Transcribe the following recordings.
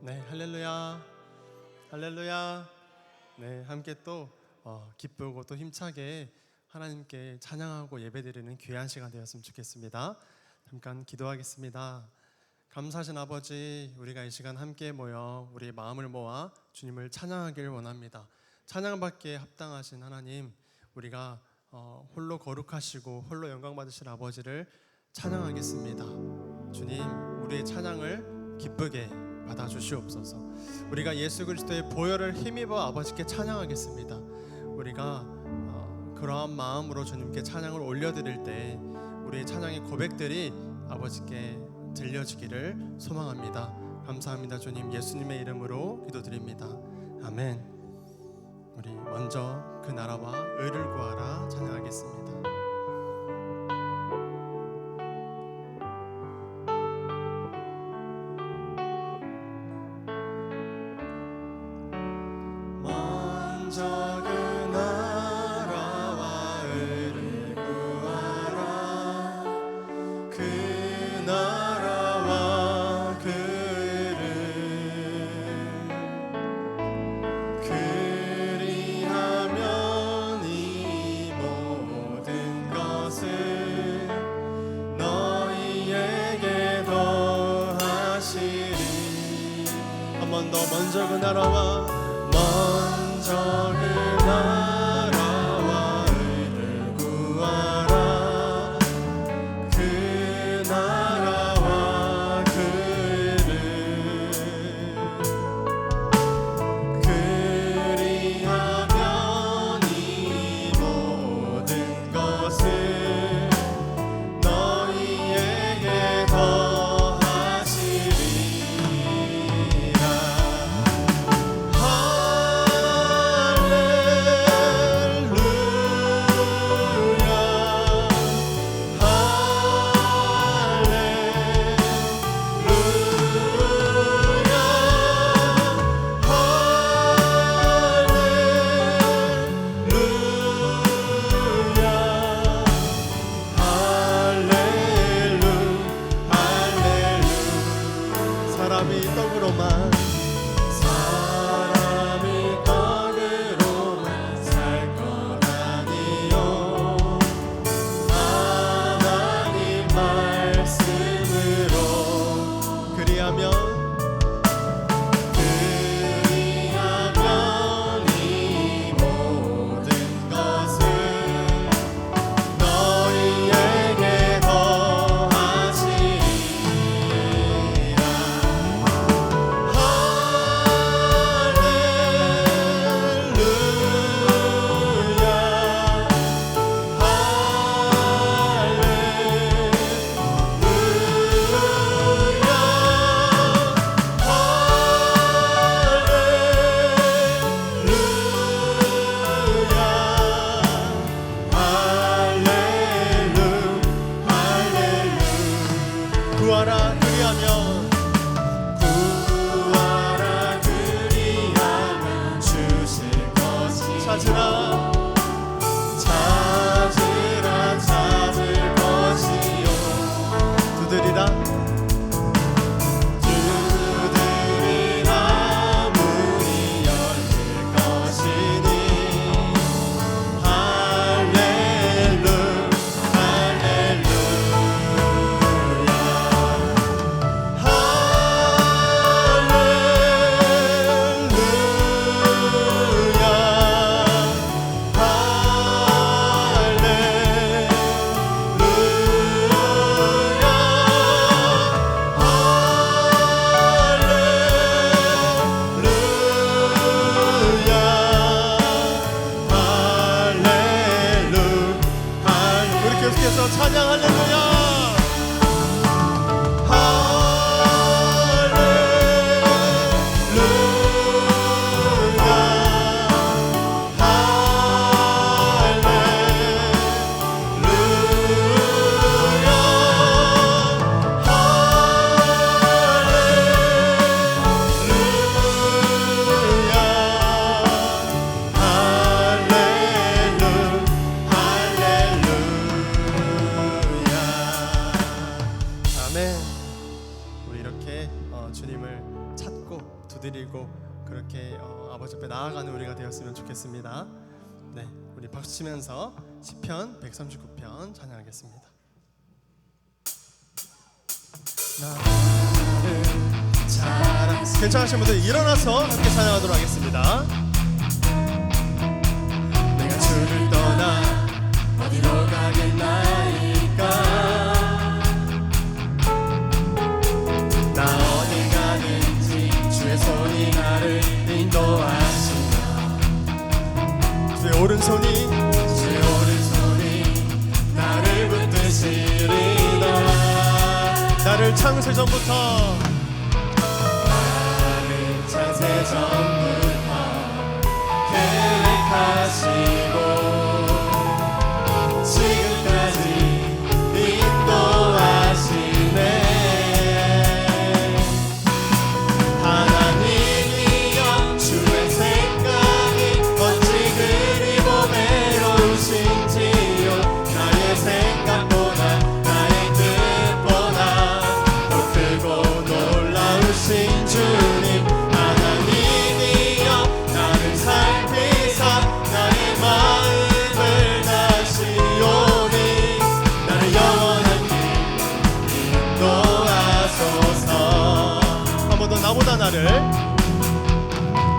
네, 할렐루야, 할렐루야. 네, 함께 또 기쁘고 또 힘차게 하나님께 찬양하고 예배드리는 귀한 시간 되었으면 좋겠습니다. 잠깐 기도하겠습니다. 감사하신 아버지, 우리가 이 시간 함께 모여 우리의 마음을 모아 주님을 찬양하기를 원합니다. 찬양받기에 합당하신 하나님, 우리가 홀로 거룩하시고 홀로 영광 받으실 아버지를 찬양하겠습니다. 주님, 우리의 찬양을 기쁘게 받아주시옵소서. 우리가 예수 그리스도의 보혈을 힘입어 아버지께 찬양하겠습니다. 우리가 그러한 마음으로 주님께 찬양을 올려드릴 때 우리의 찬양의 고백들이 아버지께 들려지기를 소망합니다. 감사합니다. 주님, 예수님의 이름으로 기도드립니다. 아멘. 우리 먼저 그 나라와 의를 구하라 찬양하겠습니다. 먼저 그 나라와 의를 구하라. 그 나라와 그 의를 그리하면 이 모든 것을 너희에게 더하시리. 한 번 더. 먼저 그 나라와 먼저 그 나라와 의를 구하라. 그 나라와 그 의를 그리하면 이 모든 것을 너희에게 더하시리라. 사람이 떡으로만 살 것 아니요 하나님 말씀으로 그리하면 이 모든 것을 너희에게 더하시리라. 구하라 그리하면 주실 것이 찾으라 찾을 것이요 두드리라 문이 열릴 것이니 계속해서 찬양 할렐루야. 드리고 그렇게 아버지 앞에 나아가는 우리가 되었으면 좋겠습니다. 네, 우리 박수 치면서 시편 139편 찬양하겠습니다. 괜찮으신 분들 일어나서 함께 찬양하도록 하겠습니다. 내가 주를 떠나 어디로 가겠나이까 나 어디 가든지 주의 손이 나를 인도하시며 주의 오른손이 나를 붙드시리다. 나를 창세전부터 계획하시고 지금까지 인도하시네. 하나님이여 주의 생각이 어찌 그리 보배로우신지요. 나의 생각보다 나의 뜻보다 더 크고 놀라우신 주님.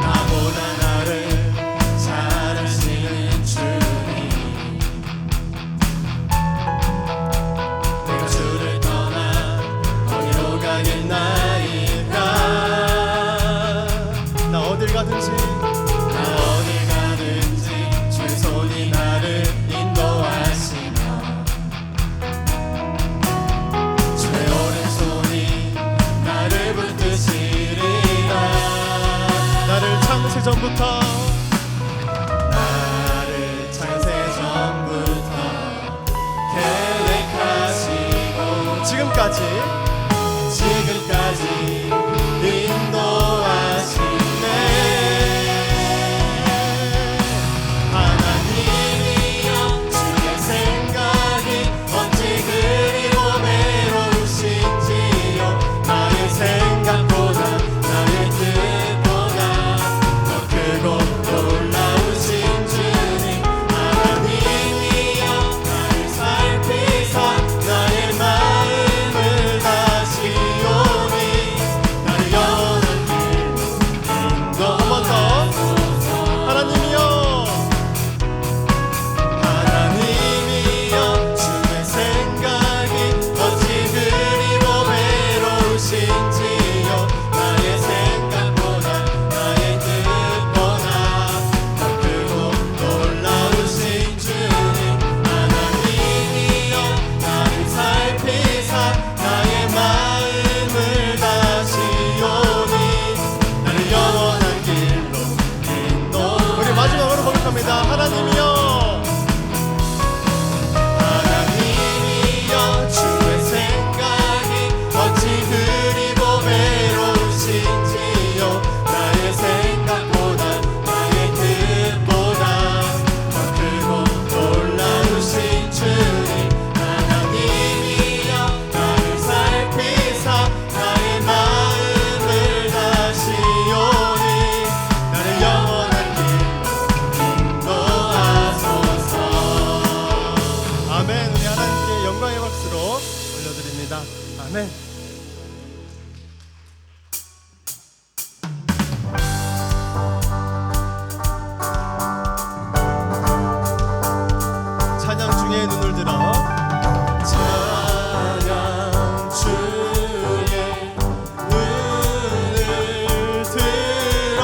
나보다 나를 잘하시는 주님. 내가 주를 떠나 어디로 가겠나이까 나 어딜 가든지 주의 손이 나를 인도하시며 주의 오른손이 나를 붙드시. 창세전부터 계획하시고 지금까지 인도하시네. 하나님이여 주의 생각이 어찌 그리 보배로우신지요. 나의 생각보다 나의 뜻보다 크고 놀라우신 주님. 하나님이여 나를 살피사 나의 마음을 다시오니 나를 영원한 길로 인도. 한 번 더. 하나님이여 주의 생각이 어찌 그리 보배로우신지요. 나의 생각보다 나의 뜻보다 더 크고 놀라우신 주님. 하나님이여 나를 살피사 나의 마음을 다시오니 나를 영원한 길로 인도. 우리 마지막으로 고백합니다. 하나님이여 주의 생각이 어찌 그리 보배로우신지요. 나의 생각보다 나의 뜻보다 더 크고 놀라우신 주님. 하나님이여 나를 살피사 나의 마음을 다시오니 나를 영원한 길로 인도하소서. 아멘. 우리 하나님께 영광의 박수로 올려드립니다. 아멘. 찬양 중에 눈을 들어 찬양 중에 눈을 들어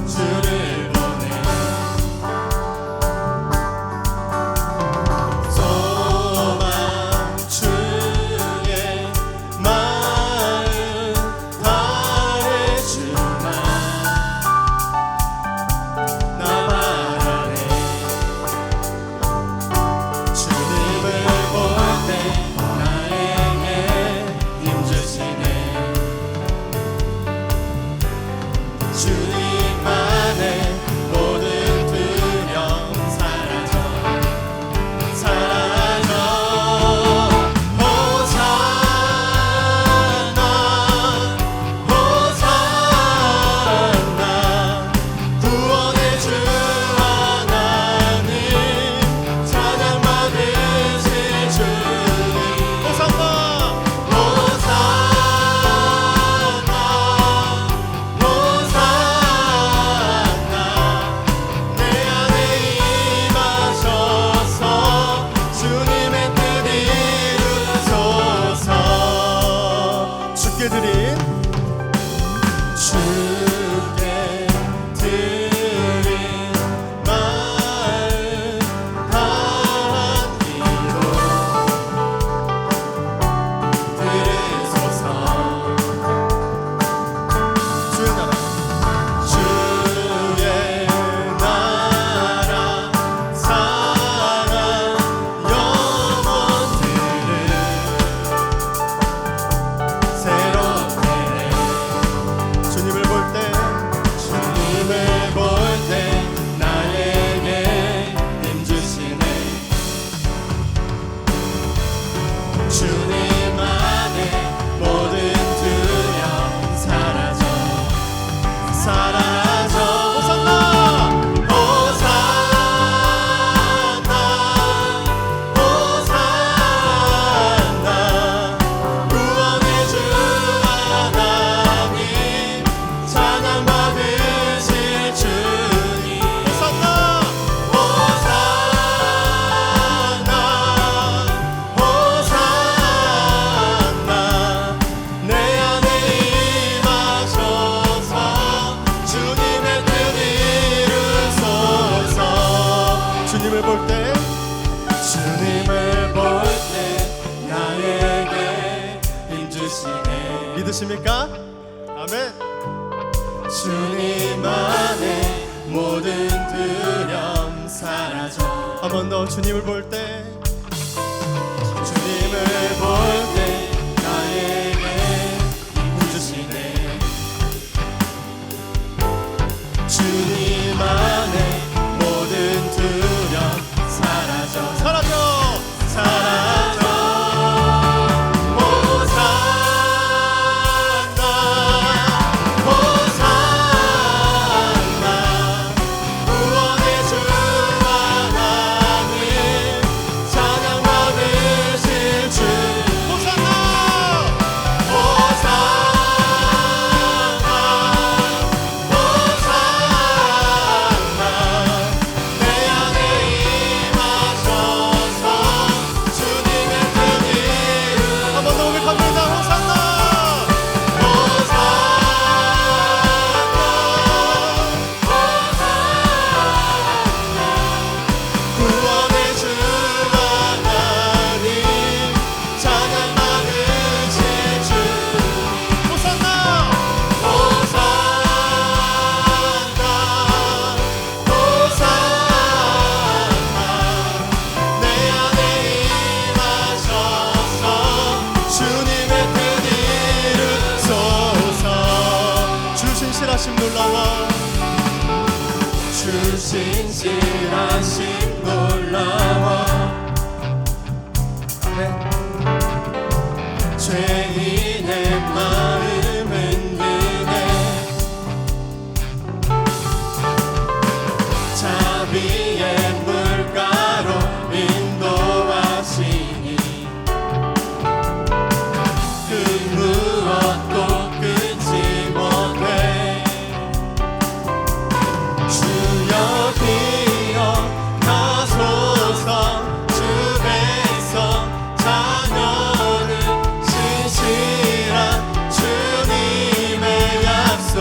주를 보내 소망 중에 마음 다해주마. 나 바라네 주님을 볼 때 주님을 볼 때 나에게 힘주시네. 믿으십니까? 아멘. 주님 안에 모든 두려움 사라져. 한 번 더 주님을 볼 때 주님을 볼 때 나에게 힘주시네. 주님 안에 모든 두려움 사라져. 사라져 사라져. 호산나 호산나 구원의 주 하나님 찬양 받으실 주. 호산나 호산나 호산나 내 안에 임하셔서 주님의 뜻 이루. 한 번 더 고백합니다. 호산나 구원의 주 하나님 찬양 받으실 주. 호산나 호산나 호산나 내 안에 임하셔서 주님의 뜻 이루소서. 주 신실하심 놀라워 주 신실하심 놀라워. 아멘. 죄인의 마음 흔드네. 자비의 물가로 인도하시니 그 무엇도 끊지 못해. 주여 기어 가소서. 주 백성 자녀를 신실한 주님의 약속.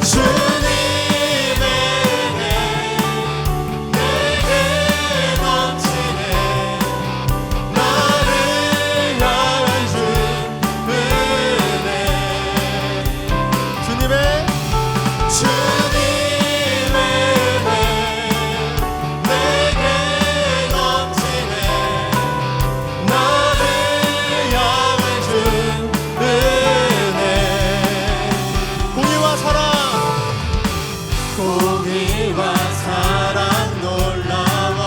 주님의 은혜 내게 넘치네. 나를 향한 주 은혜. 주님의 주님의 은혜 내게 넘치네. 나를 향한 주 은혜. 공의와 사랑 공의와 사랑 놀라워.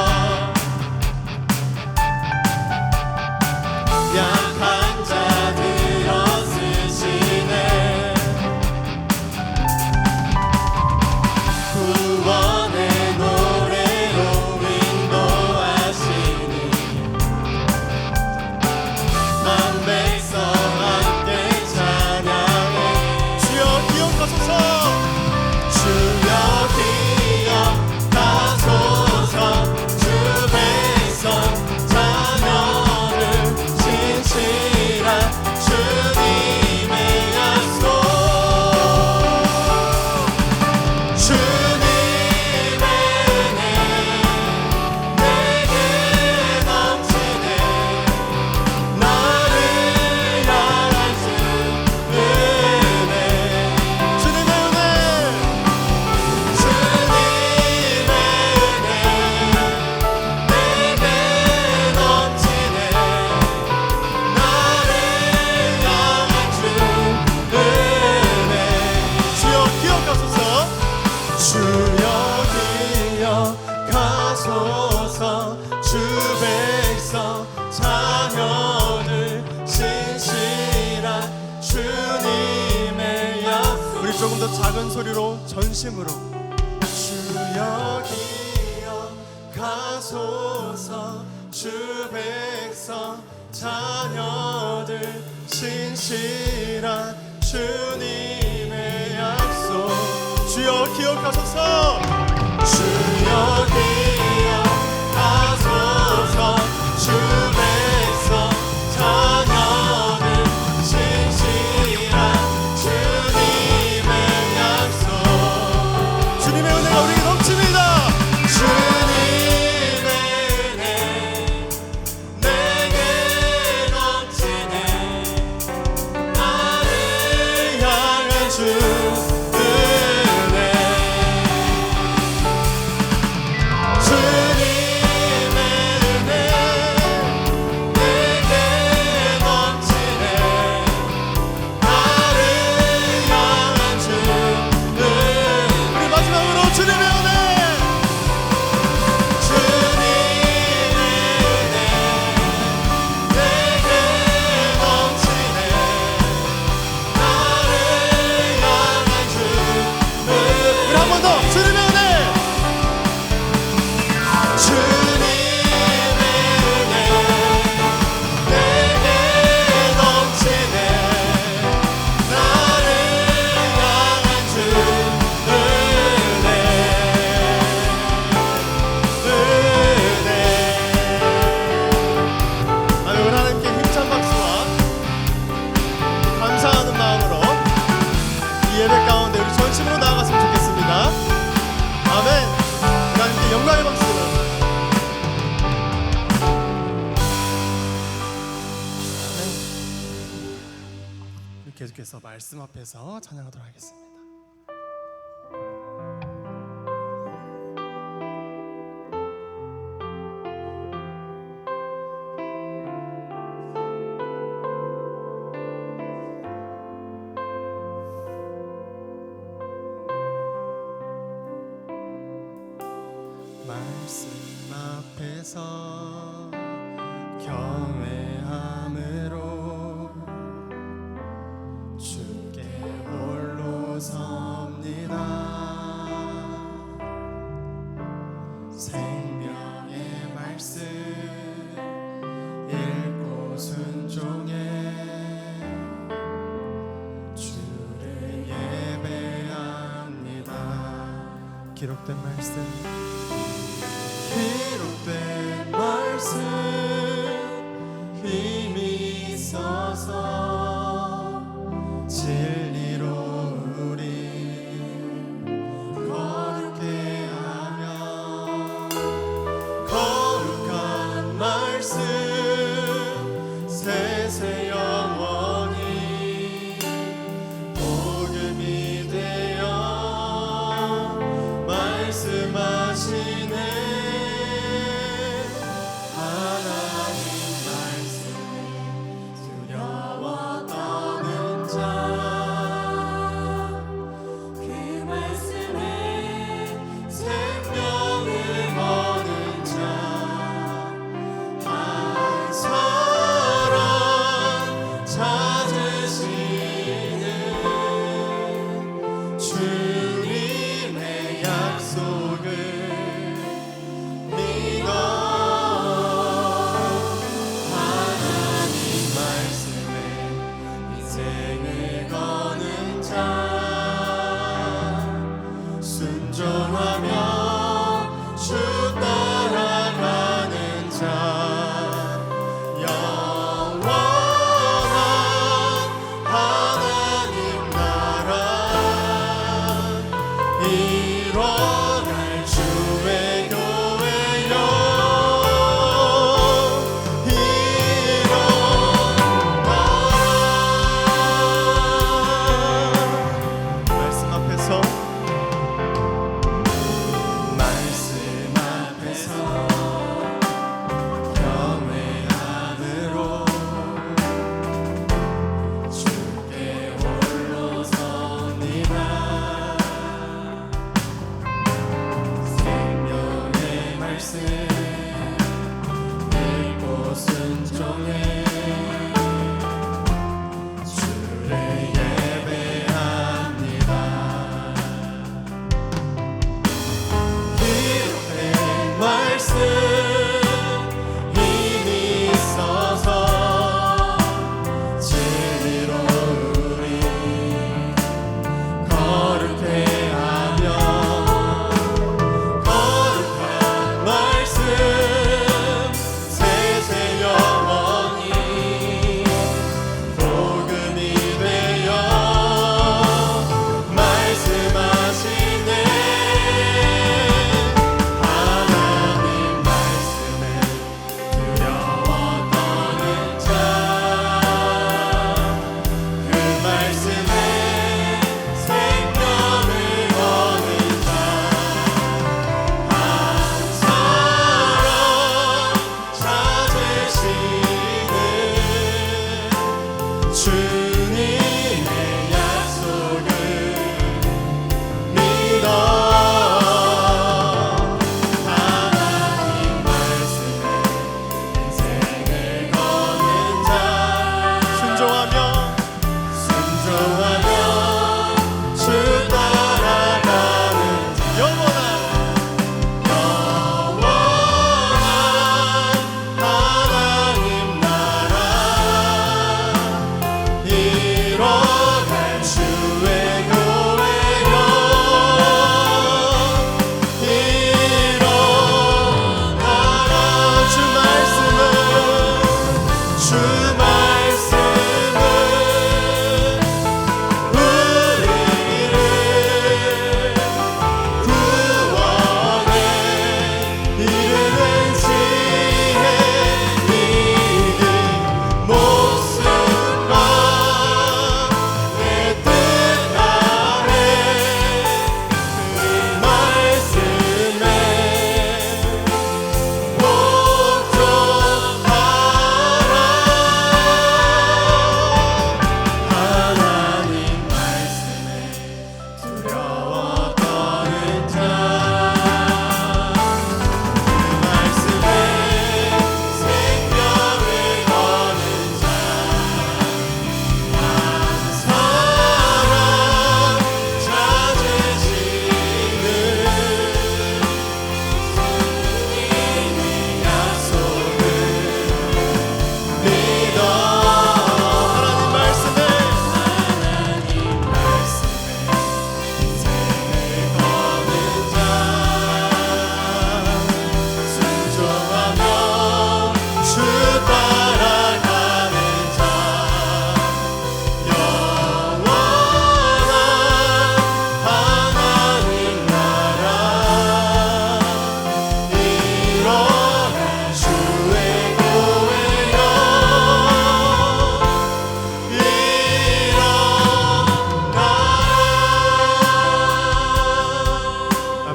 약한 자들 어쓰시네. 구원의 노래로 인도하시니 만 백성 함께 찬양해. 주여 기억하소서 주여 기억하소서. 주 백성 자녀를 신실한 주님의 약속. 주님의 은혜 내게 넘치네. 나를 향한 주 은혜. 주님의 은혜 주님의 은혜 내게 넘치네. 나를 향한 주 은혜. 주여 기억하소서 주여 기억하소서. 주 백성 자녀들 신실한 주님의 약속. 우리 조금 더 작은 소리로 전심으로 주여 기억하소서. 주 백성 자녀들 신실한 주님의 약속. 주여 기억하소서 주여 기억하소서. 주 백성 자녀들 신실한 주님의 약속. 주님의 은혜가 우리에게 넘치네 주님의 은혜 내게 넘치네 나를 향한 주 은혜 아멘. 우리 하나님께 힘찬 박수와 감사하는 마음으로 이 예배 가운데 우리 전심으로 나아갔으면 좋겠습니다. 아멘. 하나님께 영광의 박수를. 아멘. 우리 계속해서 말씀 앞에서 찬양하도록 하겠습니다. 말씀 앞에서 경외함으로 주께 홀로 섭니다. 생명의 말씀 읽고 순종해 주를 예배합니다. 기록된 말씀 힘이 있어서 진리로 우리 거룩해 하며 거룩한 말씀 세세 영원히 복음이 되어 말씀하시네. 주님의 약속을 믿어 하나님 말씀에 인생을 거는 자 순종하며 주 따라가는 자 영원한 하나님 나라 일어날 주의 교회여 일어나라. 말씀 앞에서 경외함으로 주께 홀로 섭니다.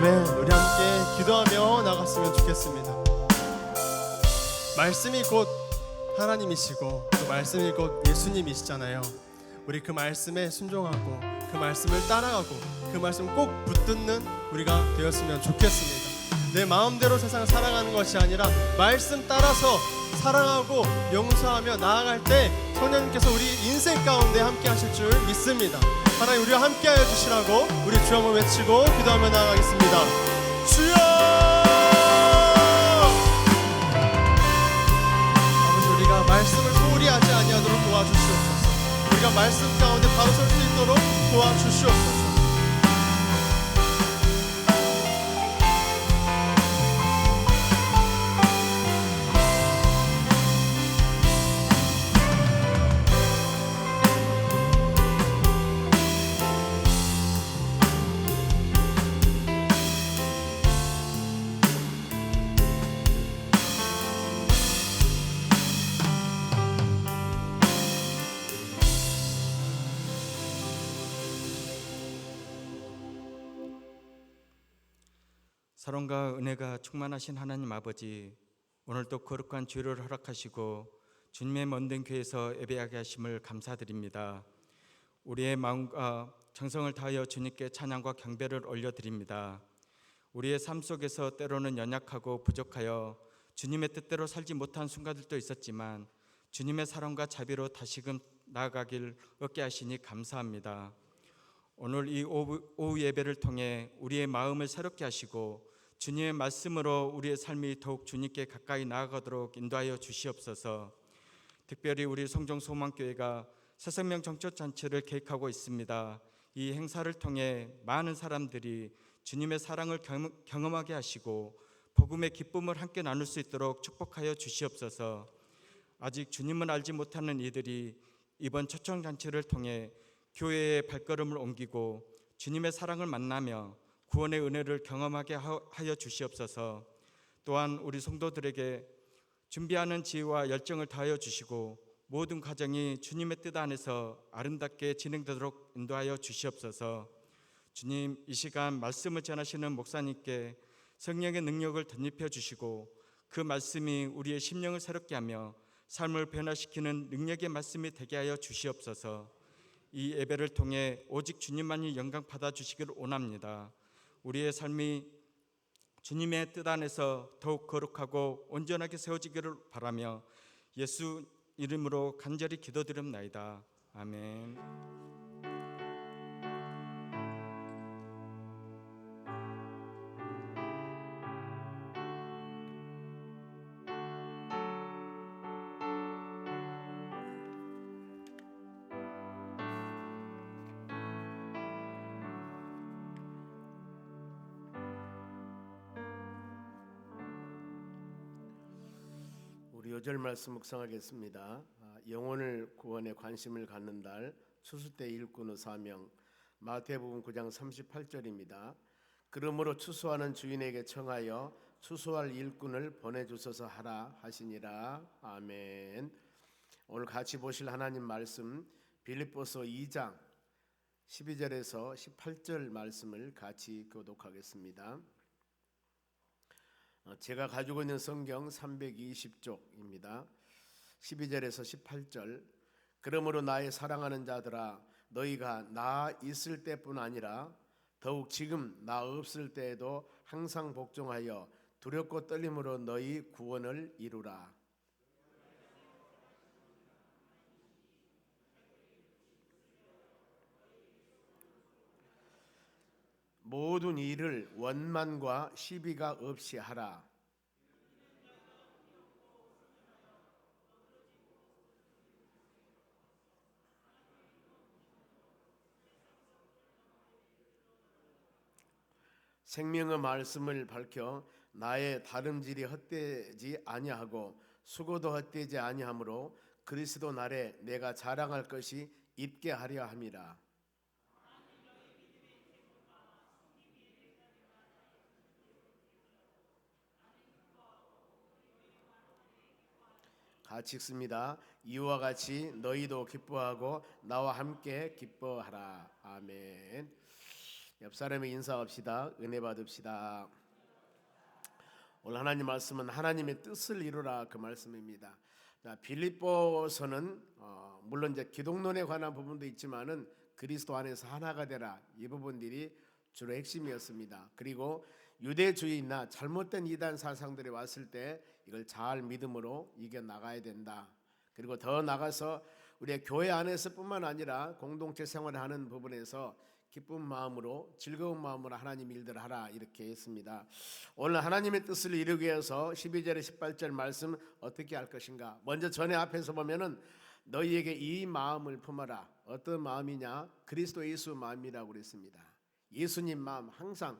아멘. 우리 함께 기도하며 나갔으면 좋겠습니다. 말씀이 곧 하나님이시고 그 말씀이 곧 예수님이시잖아요. 우리 그 말씀에 순종하고 그 말씀을 따라가고 그 말씀 꼭 붙듣는 우리가 되었으면 좋겠습니다. 내 마음대로 세상을 살아가는 것이 아니라 말씀 따라서 사랑하고 용서하며 나아갈 때 성령님께서 우리 인생 가운데 함께 하실 줄 믿습니다. 하나님 우리와 함께 하여 주시라고 우리 주 한번 외치고 기도하며 나아가겠습니다. 주여! 아버지, 우리가 말씀을 소홀히 하지 아니하도록 도와주시옵소서. 우리가 말씀 가운데 바로 설 수 있도록 도와주시옵소서. 사랑과 은혜가 충만하신 하나님 아버지, 오늘도 거룩한 주일을 허락하시고 주님의 먼 교회에서 예배하게 하심을 감사드립니다. 우리의 마음과 정성을 다하여 주님께 찬양과 경배를 올려드립니다. 우리의 삶 속에서 때로는 연약하고 부족하여 주님의 뜻대로 살지 못한 순간들도 있었지만 주님의 사랑과 자비로 다시금 나아가길 얻게 하시니 감사합니다. 오늘 이 오후 예배를 통해 우리의 마음을 새롭게 하시고 주님의 말씀으로 우리의 삶이 더욱 주님께 가까이 나아가도록 인도하여 주시옵소서. 특별히 우리 성정소망교회가 새생명 정초잔치를 계획하고 있습니다. 이 행사를 통해 많은 사람들이 주님의 사랑을 경험하게 하시고 복음의 기쁨을 함께 나눌 수 있도록 축복하여 주시옵소서. 아직 주님을 알지 못하는 이들이 이번 초청잔치를 통해 교회의 발걸음을 옮기고 주님의 사랑을 만나며 구원의 은혜를 경험하게 하여 주시옵소서. 또한 우리 성도들에게 준비하는 지혜와 열정을 다하여 주시고 모든 과정이 주님의 뜻 안에서 아름답게 진행되도록 인도하여 주시옵소서. 주님, 이 시간 말씀을 전하시는 목사님께 성령의 능력을 덧입혀 주시고 그 말씀이 우리의 심령을 새롭게 하며 삶을 변화시키는 능력의 말씀이 되게 하여 주시옵소서. 이 예배를 통해 오직 주님만이 영광 받아주시기를 원합니다. 우리의 삶이 주님의 뜻 안에서 더욱 거룩하고 온전하게 세워지기를 바라며 예수 이름으로 간절히 기도드립나이다. 아멘. 우리 요절 말씀 묵상하겠습니다. 영혼을 구원에 관심을 갖는 달 추수 때 일꾼의 사명, 마태복음 9장 38절입니다. 그러므로 추수하는 주인에게 청하여 추수할 일꾼을 보내주소서 하라 하시니라. 아멘. 오늘 같이 보실 하나님 말씀 빌립보서 2장 12절에서 18절 말씀을 같이 교독하겠습니다. 제가 가지고 있는 성경 320쪽입니다. 12절에서 18절. 그러므로 나의 사랑하는 자들아, 너희가 나 있을 때뿐 아니라 더욱 지금 나 없을 때에도 항상 복종하여 두렵고 떨림으로 너희 구원을 이루라. 모든 일을 원만과 시비가 없이 하라. 생명의 말씀을 밝혀 나의 다름질이 헛되지 아니하고 수고도 헛되지 아니하므로 그리스도 날에 내가 자랑할 것이 있게 하려 함이라. 같이 읽습니다. 이와 같이 너희도 기뻐하고 나와 함께 기뻐하라. 아멘. 옆 사람에게 인사합시다. 은혜 받읍시다. 오늘 하나님 말씀은 하나님의 뜻을 이루라 그 말씀입니다. 자, 빌립보서는 물론 이제 기독론에 관한 부분도 있지만은 그리스도 안에서 하나가 되라 이 부분들이 주로 핵심이었습니다. 그리고 유대주의나 잘못된 이단 사상들이 왔을 때 이걸 잘 믿음으로 이겨 나가야 된다. 그리고 더 나가서 우리의 교회 안에서뿐만 아니라 공동체 생활을 하는 부분에서 기쁜 마음으로 즐거운 마음으로 하나님 일들을 하라 이렇게 했습니다. 오늘 하나님의 뜻을 이루기 위해서 12절에 18절 말씀 어떻게 할 것인가. 먼저 전에 앞에서 보면은 너희에게 이 마음을 품어라. 어떤 마음이냐? 그리스도 예수 마음이라고 그랬습니다. 예수님 마음, 항상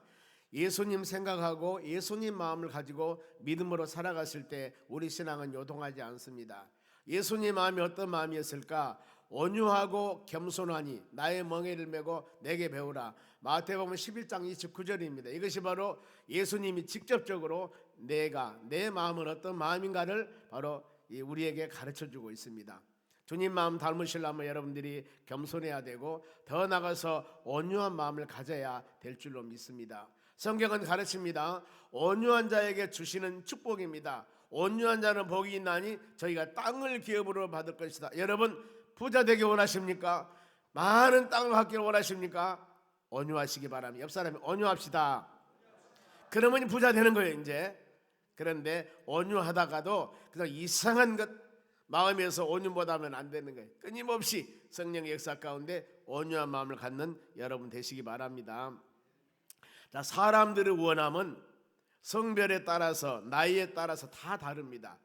예수님 생각하고 예수님 마음을 가지고 믿음으로 살아갔을 때 우리 신앙은 요동하지 않습니다. 예수님 마음이 어떤 마음이었을까? 온유하고 겸손하니 나의 멍에를 메고 내게 배우라. 마태복음 11장 29절입니다. 이것이 바로 예수님이 직접적으로 내가 내 마음은 어떤 마음인가를 바로 우리에게 가르쳐주고 있습니다. 주님 마음 닮으시려면 여러분들이 겸손해야 되고 더 나아가서 온유한 마음을 가져야 될 줄로 믿습니다. 성경은 가르칩니다. 온유한 자에게 주시는 축복입니다. 온유한 자는 복이 있나니 저희가 땅을 기업으로 받을 것이다. 여러분 부자 되기 원하십니까? 많은 땅을 갖기를 원하십니까? 온유하시기 바랍니다. 옆 사람이 온유합시다. 그러면 부자 되는 거예요 이제. 그런데 온유하다가도 그냥 이상한 것 마음에서 온유 못하면 안 되는 거예요. 끊임없이 성령의 역사 가운데 온유한 마음을 갖는 여러분 되시기 바랍니다. 자, 사람들의 원함은 성별에 따라서 나이에 따라서 다 다릅니다.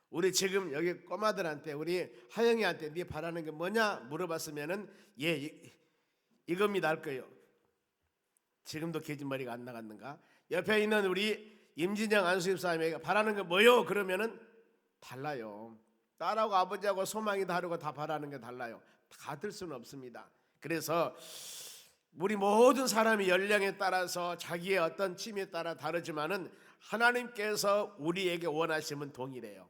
우리 지금 여기 꼬마들한테 우리 하영이한테 네 바라는 게 뭐냐 물어봤으면은 이겁니다 할 거예요. 지금도 계집머리가 안 나갔는가? 옆에 있는 우리 임진영 안수집사님에게 바라는 게 뭐요? 그러면은 달라요. 딸하고 아버지하고 소망이 다르고 다 바라는 게 달라요. 다 들 수는 없습니다. 그래서 우리 모든 사람이 연령에 따라서 자기의 어떤 취미에 따라 다르지만은 하나님께서 우리에게 원하시면 동일해요.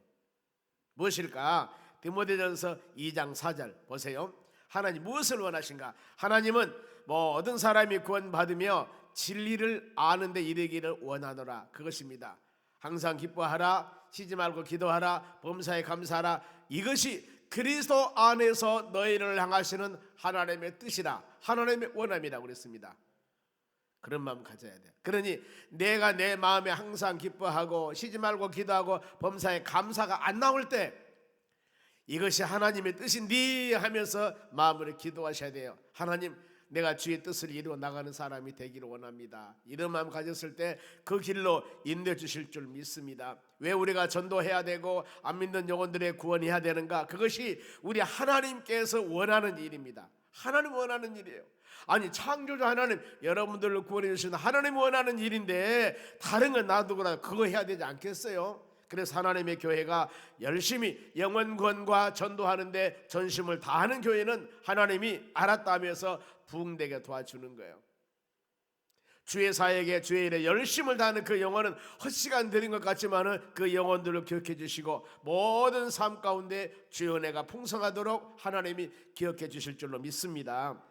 무엇일까? 디모데전서 2장 4절 보세요. 하나님 무엇을 원하신가? 하나님은 모든 사람이 구원받으며 진리를 아는데 이르기를 원하노라. 그것입니다. 항상 기뻐하라, 쉬지 말고 기도하라, 범사에 감사하라. 이것이 그리스도 안에서 너희를 향하시는 하나님의 뜻이라, 하나님의 원함이라고 그랬습니다. 그런 마음 가져야 돼. 그러니 내가 내 마음에 항상 기뻐하고 쉬지 말고 기도하고 범사에 감사가 안 나올 때 이것이 하나님의 뜻인디 하면서 마음으로 기도하셔야 돼요. 하나님, 내가 주의 뜻을 이루어 나가는 사람이 되기를 원합니다. 이런 마음 가졌을 때 그 길로 인도해 주실 줄 믿습니다. 왜 우리가 전도해야 되고 안 믿는 영혼들의 구원해야 되는가? 그것이 우리 하나님께서 원하는 일입니다. 하나님 원하는 일이에요. 아니, 창조주 하나님, 여러분들을 구원해 주시는 하나님 원하는 일인데 다른 건 놔두거나 그거 해야 되지 않겠어요? 그래서 하나님의 교회가 열심히 영혼 구원과 전도하는데 전심을 다하는 교회는 하나님이 알았다 하면서 부흥되게 도와주는 거예요. 주의 사역에 주의 일에 열심을 다하는 그 영혼은 헛시간 드린 것 같지만은 그 영혼들을 기억해 주시고 모든 삶 가운데 주의 은혜가 풍성하도록 하나님이 기억해 주실 줄로 믿습니다.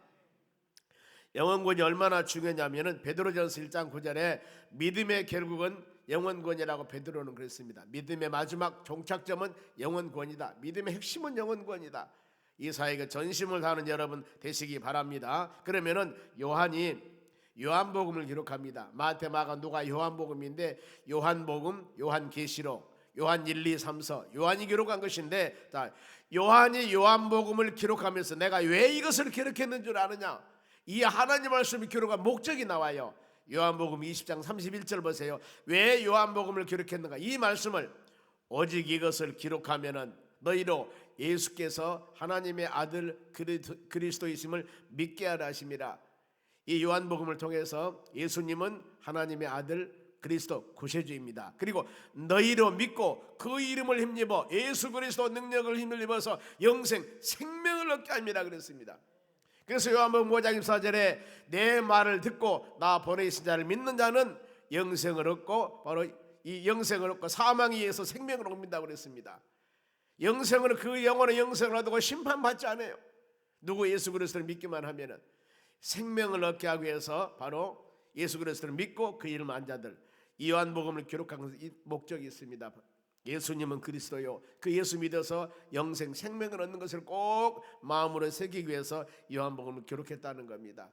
영혼구원이 얼마나 중요하냐면은 베드로전서 1장 9절에 믿음의 결국은 영혼구원이라고 베드로는 그랬습니다. 믿음의 마지막 종착점은 영혼구원이다. 믿음의 핵심은 영혼구원이다. 이 사역에 전심을 다하는 여러분 되시기 바랍니다. 그러면은 요한이 요한복음을 기록합니다. 마태, 마가, 누가 요한복음인데 요한복음, 요한계시록, 요한 1, 2, 3서 요한이 기록한 것인데, 자, 요한이 요한복음을 기록하면서 내가 왜 이것을 기록했는 줄 아느냐? 이 하나님 말씀이 기록한 목적이 나와요. 요한복음 20장 31절 보세요. 왜 요한복음을 기록했는가? 이 말씀을 오직 이것을 기록하면은 너희로 예수께서 하나님의 아들 그리스도이심을 믿게 하라 하심이라. 이 요한복음을 통해서 예수님은 하나님의 아들 그리스도 구세주입니다. 그리고 너희로 믿고 그 이름을 힘입어 예수 그리스도 능력을 힘입어서 영생 생명을 얻게 합니다 그랬습니다. 그래서 요한복음 5장 24절에 내 말을 듣고 나 보내신 자를 믿는 자는 영생을 얻고 바로 이 영생을 얻고 사망에 의해서 생명을 얻는다고 그랬습니다. 영생을, 그 영혼의 영생을 얻고 심판받지 않아요. 누구 예수 그리스도를 믿기만 하면은. 생명을 얻게 하기 위해서 바로 예수 그리스도를 믿고 그 이름 안 자들, 요한복음을 기록한 목적이 있습니다. 예수님은 그리스도요, 그 예수 믿어서 영생 생명을 얻는 것을 꼭 마음으로 새기기 위해서 요한복음을 기록했다는 겁니다.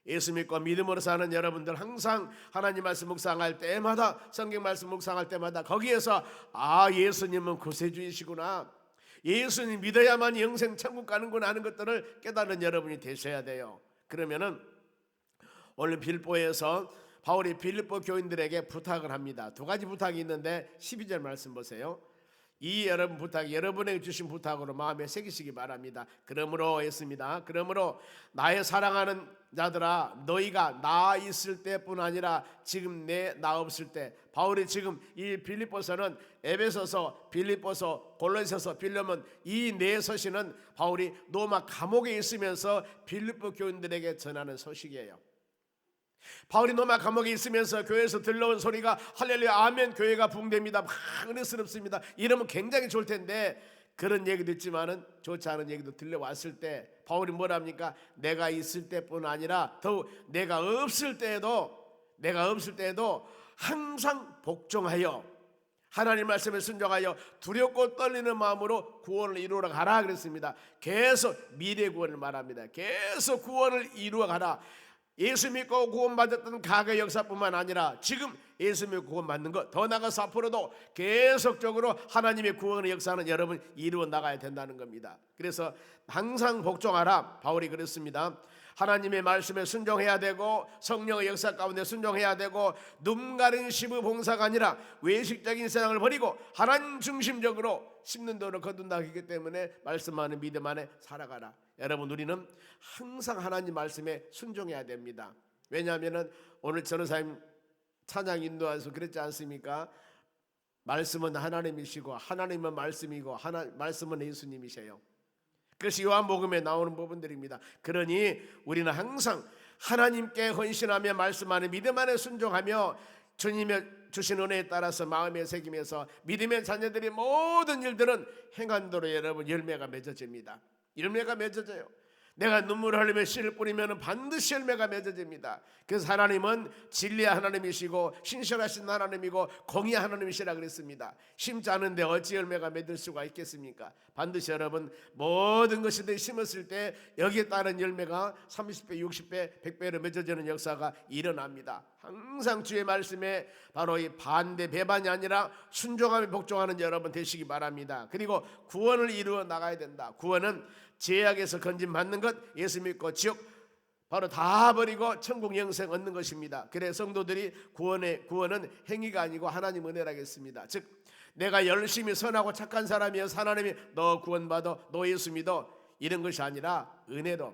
예수 믿고 믿음으로 사는 여러분들, 항상 하나님 말씀 묵상할 때마다, 성경 말씀 묵상할 때마다 거기에서 예수님은 구세주이시구나, 예수님 믿어야만 영생 천국 가는구나 하는 것들을 깨닫는 여러분이 되셔야 돼요. 그러면은 오늘 빌보에서 바울이 빌립보 교인들에게 부탁을 합니다. 두 가지 부탁이 있는데 12절 말씀 보세요. 이 여러분 부탁, 여러분에게 주신 부탁으로 마음에 새기시기 바랍니다. 그러므로 했습니다. 그러므로 나의 사랑하는 자들아, 너희가 나 있을 때뿐 아니라 지금 나 없을 때, 바울이 지금 이 빌립보서는 에베소서, 빌립보서, 골로새서, 빌레몬 이 네 서신은 바울이 로마 감옥에 있으면서 빌립보 교인들에게 전하는 소식이에요. 바울이 로마 감옥에 있으면서 교회에서 들려온 소리가 할렐루야 아멘, 교회가 붕괴입니다, 막 은혜스럽습니다, 이러면 굉장히 좋을 텐데 그런 얘기도 있지만은 좋지 않은 얘기도 들려왔을 때 바울이 뭐랍니까? 내가 있을 때뿐 아니라 더욱 내가 없을 때에도 항상 복종하여 하나님 말씀에 순종하여 두렵고 떨리는 마음으로 구원을 이루어 가라 그랬습니다. 계속 미래 구원을 말합니다. 계속 구원을 이루어 가라. 예수 믿고 구원받았던 과거 역사뿐만 아니라 지금 예수 믿고 구원받는 것, 더 나아가서 앞으로도 계속적으로 하나님의 구원의 역사는 여러분 이루어 나가야 된다는 겁니다. 그래서 항상 복종하라, 바울이 그랬습니다. 하나님의 말씀에 순종해야 되고 성령의 역사 가운데 순종해야 되고 눈 가린 시부 봉사가 아니라 외식적인 세상을 버리고 하나님 중심적으로 심는 도를 거둔다 하기 때문에 말씀 안에 믿음 안에 살아가라. 여러분, 우리는 항상 하나님 말씀에 순종해야 됩니다. 왜냐하면 오늘 전도사님 찬양 인도하셔서 그랬지 않습니까? 말씀은 하나님이시고 하나님은 말씀이고 말씀은 예수님이세요. 그것이 요한복음에 나오는 부분들입니다. 그러니 우리는 항상 하나님께 헌신하며 말씀 안에 믿음 안에 순종하며 주님의 주신 은혜에 따라서 마음에 새기면서 믿음의 자녀들이 모든 일들은 행한도로 여러분 열매가 맺어집니다. 열매가 맺어져요. 내가 눈물을 흘리며 씨를 뿌리면 반드시 열매가 맺어집니다. 그래서 하나님은 진리의 하나님이시고 신실하신 하나님이고 공의의 하나님이시라 그랬습니다. 심지 않은데 어찌 열매가 맺을 수가 있겠습니까? 반드시 여러분 모든 것이들 심었을 때 여기에 따른 열매가 30배, 60배, 100배로 맺어지는 역사가 일어납니다. 항상 주의 말씀에 바로 이 반대 배반이 아니라 순종하며 복종하는 여러분 되시기 바랍니다. 그리고 구원을 이루어 나가야 된다. 구원은 죄악에서 건진받는 것, 예수 믿고 지옥 바로 다 버리고 천국 영생 얻는 것입니다. 그래 성도들이 구원은 행위가 아니고 하나님 은혜라겠습니다. 즉 내가 열심히 선하고 착한 사람이어서 하나님이 너 구원받아, 너 예수 믿어 이런 것이 아니라 은혜로,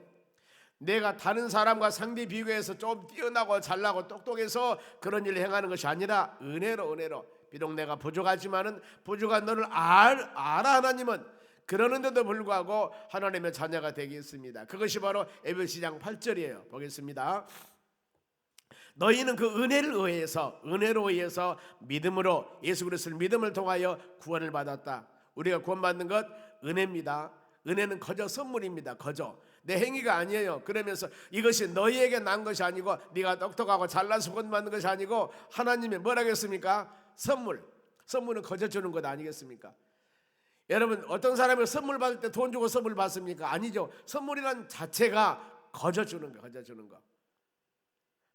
내가 다른 사람과 상대 비교해서 좀 뛰어나고 잘나고 똑똑해서 그런 일을 행하는 것이 아니라 은혜로. 비록 내가 부족하지만은 부족한 너를 알아 하나님은. 그러는데도 불구하고 하나님의 자녀가 되겠습니다. 그것이 바로 에베소서 2장 8절이에요. 보겠습니다. 너희는 그 은혜로 의해서 믿음으로 예수 그리스도를 믿음을 통하여 구원을 받았다. 우리가 구원받는 것 은혜입니다. 은혜는 거저 선물입니다. 거저 내 행위가 아니에요. 그러면서 이것이 너희에게 난 것이 아니고 네가 똑똑하고 잘나서 구원받는 것이 아니고 하나님이 뭐라고 했습니까? 선물은 거저 주는 것 아니겠습니까? 여러분 어떤 사람이 선물 받을 때 돈 주고 선물 받습니까? 아니죠. 선물이란 자체가 거저 주는 거.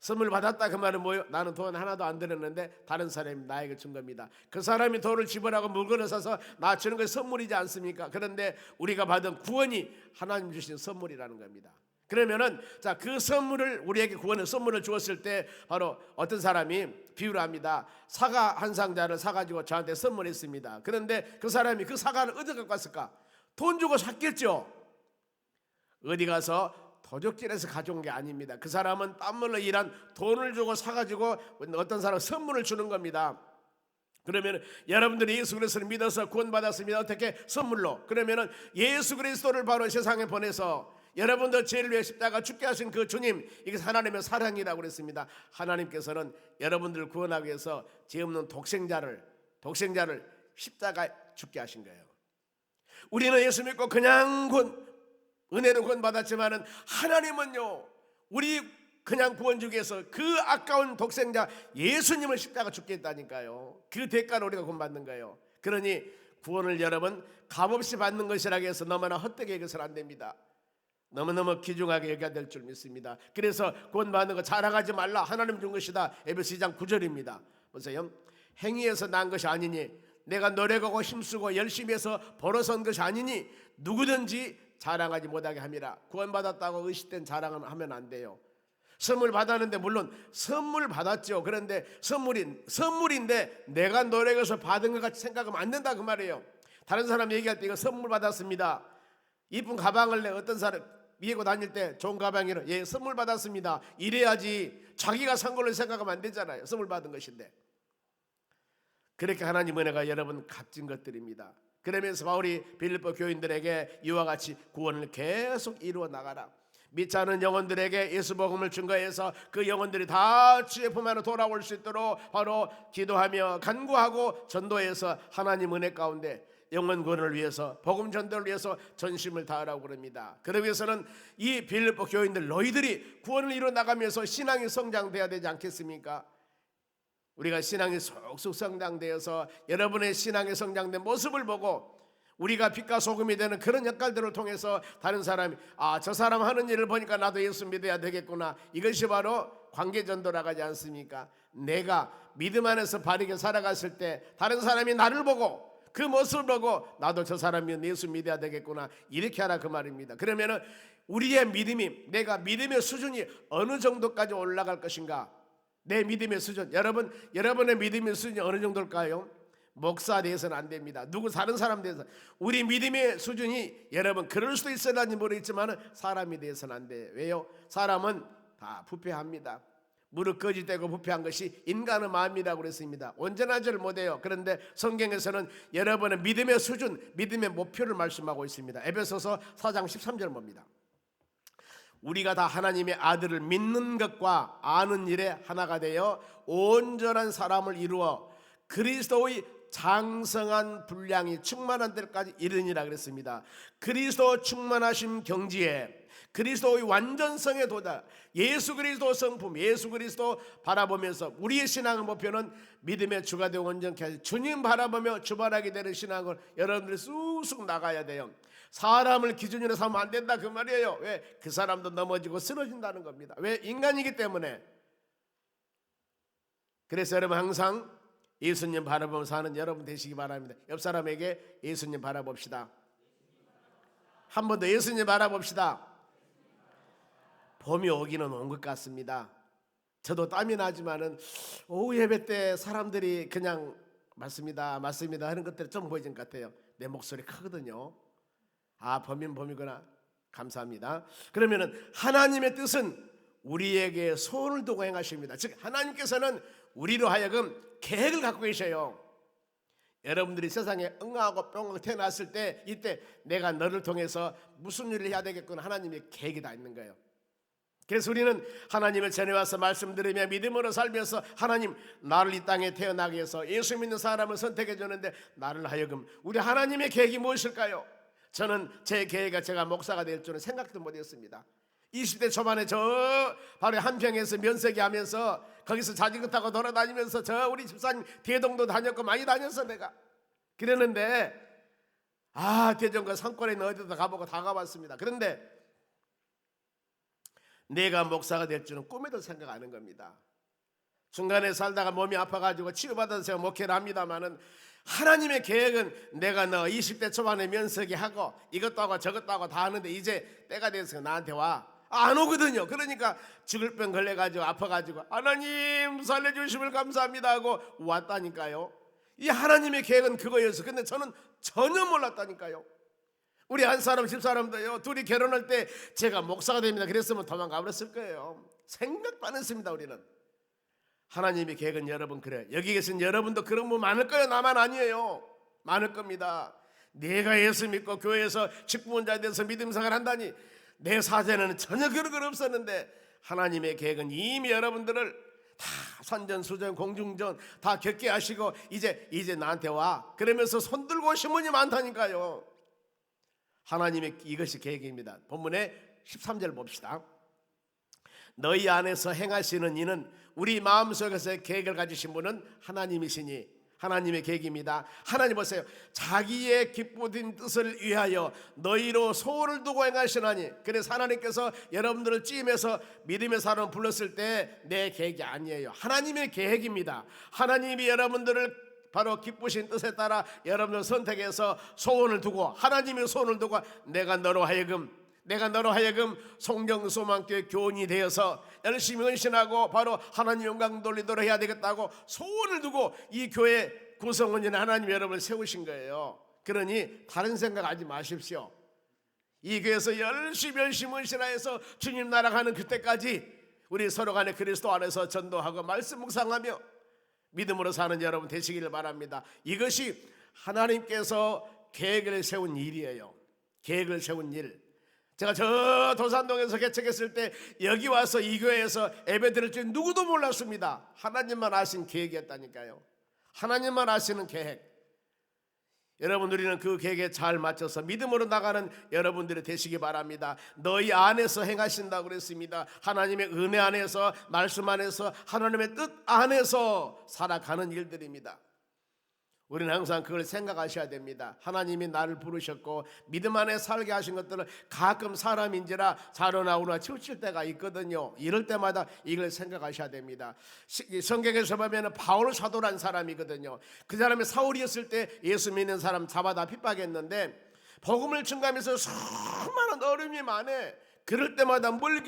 선물 받았다 그 말은 뭐예요? 나는 돈 하나도 안 들였는데 다른 사람이 나에게 준 겁니다. 그 사람이 돈을 지불하고 물건을 사서 나 주는 것이 선물이지 않습니까? 그런데 우리가 받은 구원이 하나님 주신 선물이라는 겁니다. 그러면은 자, 그 선물을 우리에게 구원의 선물을 주었을 때 바로 어떤 사람이 비유를 합니다. 사과 한 상자를 사가지고 저한테 선물했습니다. 그런데 그 사람이 그 사과를 어디 갖고 왔을까? 돈 주고 샀겠죠. 어디 가서 도적질해서 가져온 게 아닙니다. 그 사람은 땀흘려 일한 돈을 주고 사가지고 어떤 사람 선물을 주는 겁니다. 그러면 여러분들이 예수 그리스도를 믿어서 구원받았습니다. 어떻게? 선물로. 그러면 예수 그리스도를 바로 세상에 보내서 여러분들 죄를 위해 십자가 죽게 하신 그 주님, 이게 하나님의 사랑이라고 그랬습니다. 하나님께서는 여러분들을 구원하기 위해서 죄 없는 독생자를 십자가에 죽게 하신 거예요. 우리는 예수 믿고 그냥 은혜로 구원받았지만은 하나님은요 우리 그냥 구원 주기 위해서 그 아까운 독생자 예수님을 십자가 죽게 했다니까요. 그 대가를 우리가 구원받는 거예요. 그러니 구원을 여러분 값없이 받는 것이라고 해서 너무나 헛되게 여겨서는 안 됩니다. 너무너무 귀중하게 여겨야 될 줄 믿습니다. 그래서 구원받는 거 자랑하지 말라, 하나님 준 것이다. 에베소 2장 9절입니다 보세요. 행위에서 난 것이 아니니, 내가 노력하고 힘쓰고 열심히 해서 벌어선 것이 아니니 누구든지 자랑하지 못하게 함이라. 구원받았다고 의식된 자랑을 하면 안 돼요. 선물 받았는데, 물론 선물 받았죠. 그런데 선물인데 내가 노력해서 받은 것 같이 생각하면 안 된다 그 말이에요. 다른 사람 얘기할 때 이거 선물 받았습니다, 이쁜 가방을 내 어떤 사람 미고 다닐 때 좋은 가방이라, 예 선물 받았습니다, 이래야지. 자기가 산 걸로 생각하면 안 되잖아요. 선물 받은 것인데. 그렇게 하나님 은혜가 여러분 값진 것들입니다. 그러면서 바울이 빌립보 교인들에게 이와 같이 구원을 계속 이루어 나가라. 믿지 않은 영혼들에게 예수 복음을 증거해서 그 영혼들이 다 주의 품 안으로 돌아올 수 있도록 바로 기도하며 간구하고 전도해서 하나님 은혜 가운데 영혼 구원을 위해서, 복음 전도를 위해서 전심을 다하라고 그럽니다. 그러기 위해서는 이 빌립보 교인들, 너희들이 구원을 이루어 나가면서 신앙이 성장돼야 되지 않겠습니까? 우리가 신앙이 쏙쏙 성장되어서 여러분의 신앙이 성장된 모습을 보고 우리가 빛과 소금이 되는 그런 역할들을 통해서 다른 사람이 저 사람 하는 일을 보니까 나도 예수 믿어야 되겠구나. 이것이 바로 관계전도라고 하지 않습니까? 내가 믿음 안에서 바르게 살아갔을 때 다른 사람이 나를 보고 그 모습을 보고 나도 저 사람이 예수 믿어야 되겠구나, 이렇게 하라 그 말입니다. 그러면은 우리의 믿음이, 내가 믿음의 수준이 어느 정도까지 올라갈 것인가? 내 믿음의 수준, 여러분의 믿음의 수준이 어느 정도일까요? 목사 대해서는 안 됩니다. 누구 다른 사람 대해서. 우리 믿음의 수준이 여러분 그럴 수도 있을지 모르겠지만 사람에 대해서는 안 돼요. 왜요? 사람은 다 부패합니다. 무릇 거짓되고 부패한 것이 인간의 마음이라고 그랬습니다. 온전하지를 못해요. 그런데 성경에서는 여러분의 믿음의 수준, 믿음의 목표를 말씀하고 있습니다. 에베소서 4장 13절 봅니다. 우리가 다 하나님의 아들을 믿는 것과 아는 일에 하나가 되어 온전한 사람을 이루어 그리스도의 장성한 분량이 충만한 데까지 이르니라 그랬습니다. 그리스도 충만하심 경지에, 그리스도의 완전성에 도달, 예수 그리스도 성품, 예수 그리스도 바라보면서 우리의 신앙의 목표는 믿음의 주가 되어 온전케 하시 주님 바라보며 주발하게 되는 신앙을 여러분들이 쑥쑥 나가야 돼요. 사람을 기준으로 삼으면 안 된다 그 말이에요. 왜? 그 사람도 넘어지고 쓰러진다는 겁니다. 왜? 인간이기 때문에. 그래서 여러분 항상 예수님 바라보며 사는 여러분 되시기 바랍니다. 옆 사람에게 예수님 바라봅시다. 한 번 더 예수님 바라봅시다. 봄이 오기는 온 것 같습니다. 저도 땀이 나지만은 오후 예배 때 사람들이 그냥 맞습니다 하는 것들이 좀 보이는 것 같아요. 내 목소리 크거든요. 봄이면 봄이구나. 감사합니다. 그러면은 하나님의 뜻은 우리에게 소원을 두고 행하십니다. 즉 하나님께서는 우리로 하여금 계획을 갖고 계셔요. 여러분들이 세상에 응하고 뿅 태어났을 때 이때 내가 너를 통해서 무슨 일을 해야 되겠구나, 하나님의 계획이 다 있는 거예요. 그래서 우리는 하나님을 전해와서 말씀드리며 믿음으로 살면서 하나님 나를 이 땅에 태어나게 해서 예수 믿는 사람을 선택해 주는데 나를 하여금 우리 하나님의 계획이 무엇일까요? 저는 제 계획이 제가 목사가 될 줄은 생각도 못했습니다. 20대 초반에 저 바로 한평에서 면세기 하면서 거기서 자전거 타고 돌아다니면서 저 우리 집사님 대동도 다녔고 많이 다녔어 내가. 그랬는데 대전과 산골에 있는 어디도 가보고 다 가봤습니다. 그런데 내가 목사가 될 줄은 꿈에도 생각 안 한 겁니다. 중간에 살다가 몸이 아파가지고 치유받아서 목회를 합니다마는 하나님의 계획은 내가 너 20대 초반에 면세기 하고 이것도 하고 저것도 하고 다 하는데 이제 때가 돼서 나한테 와. 안 오거든요. 그러니까 죽을 병 걸려가지고 아파가지고 하나님 살려주심을 감사합니다 하고 왔다니까요. 이 하나님의 계획은 그거였어. 근데 저는 전혀 몰랐다니까요. 우리 한 사람 집사람도요, 둘이 결혼할 때 제가 목사가 됩니다 그랬으면 도망가 버렸을 거예요. 생각도 안 했습니다. 우리는 하나님의 계획은 여러분 그래요. 여기 계신 여러분도 그런 분 많을 거예요. 나만 아니에요. 많을 겁니다. 내가 예수 믿고 교회에서 직분자 돼서 믿음 생활 한다니 내 사전에는 전혀 그런 건 없었는데 하나님의 계획은 이미 여러분들을 다 산전수전 공중전 다 겪게 하시고 이제 나한테 와 그러면서 손들고 오신 분이 많다니까요. 하나님의 이것이 계획입니다. 본문의 13절 봅시다. 너희 안에서 행하시는 이는 우리 마음속에서 계획을 가지신 분은 하나님이시니 하나님의 계획입니다. 하나님 보세요. 자기의 기쁘신 뜻을 위하여 너희로 소원을 두고 행하시나니. 그래서 하나님께서 여러분들을 찜해서 믿음의 사람 불렀을 때 내 계획이 아니에요. 하나님의 계획입니다. 하나님이 여러분들을 바로 기쁘신 뜻에 따라 여러분들 선택해서 소원을 두고, 하나님의 소원을 두고 내가 너로 하여금 송정소망교회 교원이 되어서 열심히 헌신하고 바로 하나님 영광 돌리도록 해야 되겠다고 소원을 두고 이 교회 구성원인 하나님 여러분을 세우신 거예요. 그러니 다른 생각하지 마십시오. 이 교회에서 열심히 헌신하여서 주님 나라 가는 그때까지 우리 서로 간에 그리스도 안에서 전도하고 말씀 묵상하며 믿음으로 사는 여러분 되시기를 바랍니다. 이것이 하나님께서 계획을 세운 일이에요. 계획을 세운 일. 제가 저 도산동에서 개척했을 때 여기 와서 이 교회에서 예배드릴 줄 누구도 몰랐습니다. 하나님만 아신 계획이었다니까요. 하나님만 아시는 계획. 여러분, 우리는 그 계획에 잘 맞춰서 믿음으로 나가는 여러분들이 되시기 바랍니다. 너희 안에서 행하신다고 그랬습니다. 하나님의 은혜 안에서, 말씀 안에서, 하나님의 뜻 안에서 살아가는 일들입니다. 우리는 항상 그걸 생각하셔야 됩니다. 하나님이 나를 부르셨고 믿음 안에 살게 하신 것들을 가끔 사람인지라 자로나오나 치우칠 때가 있거든요. 이럴 때마다 이걸 생각하셔야 됩니다. 성경에서 보면 바울 사도란 사람이거든요. 그 사람이 사울이었을 때 예수 믿는 사람 잡아다 핍박했는데 복음을 증가하면서 수많은 어려움이 많아. 그럴 때마다 뭘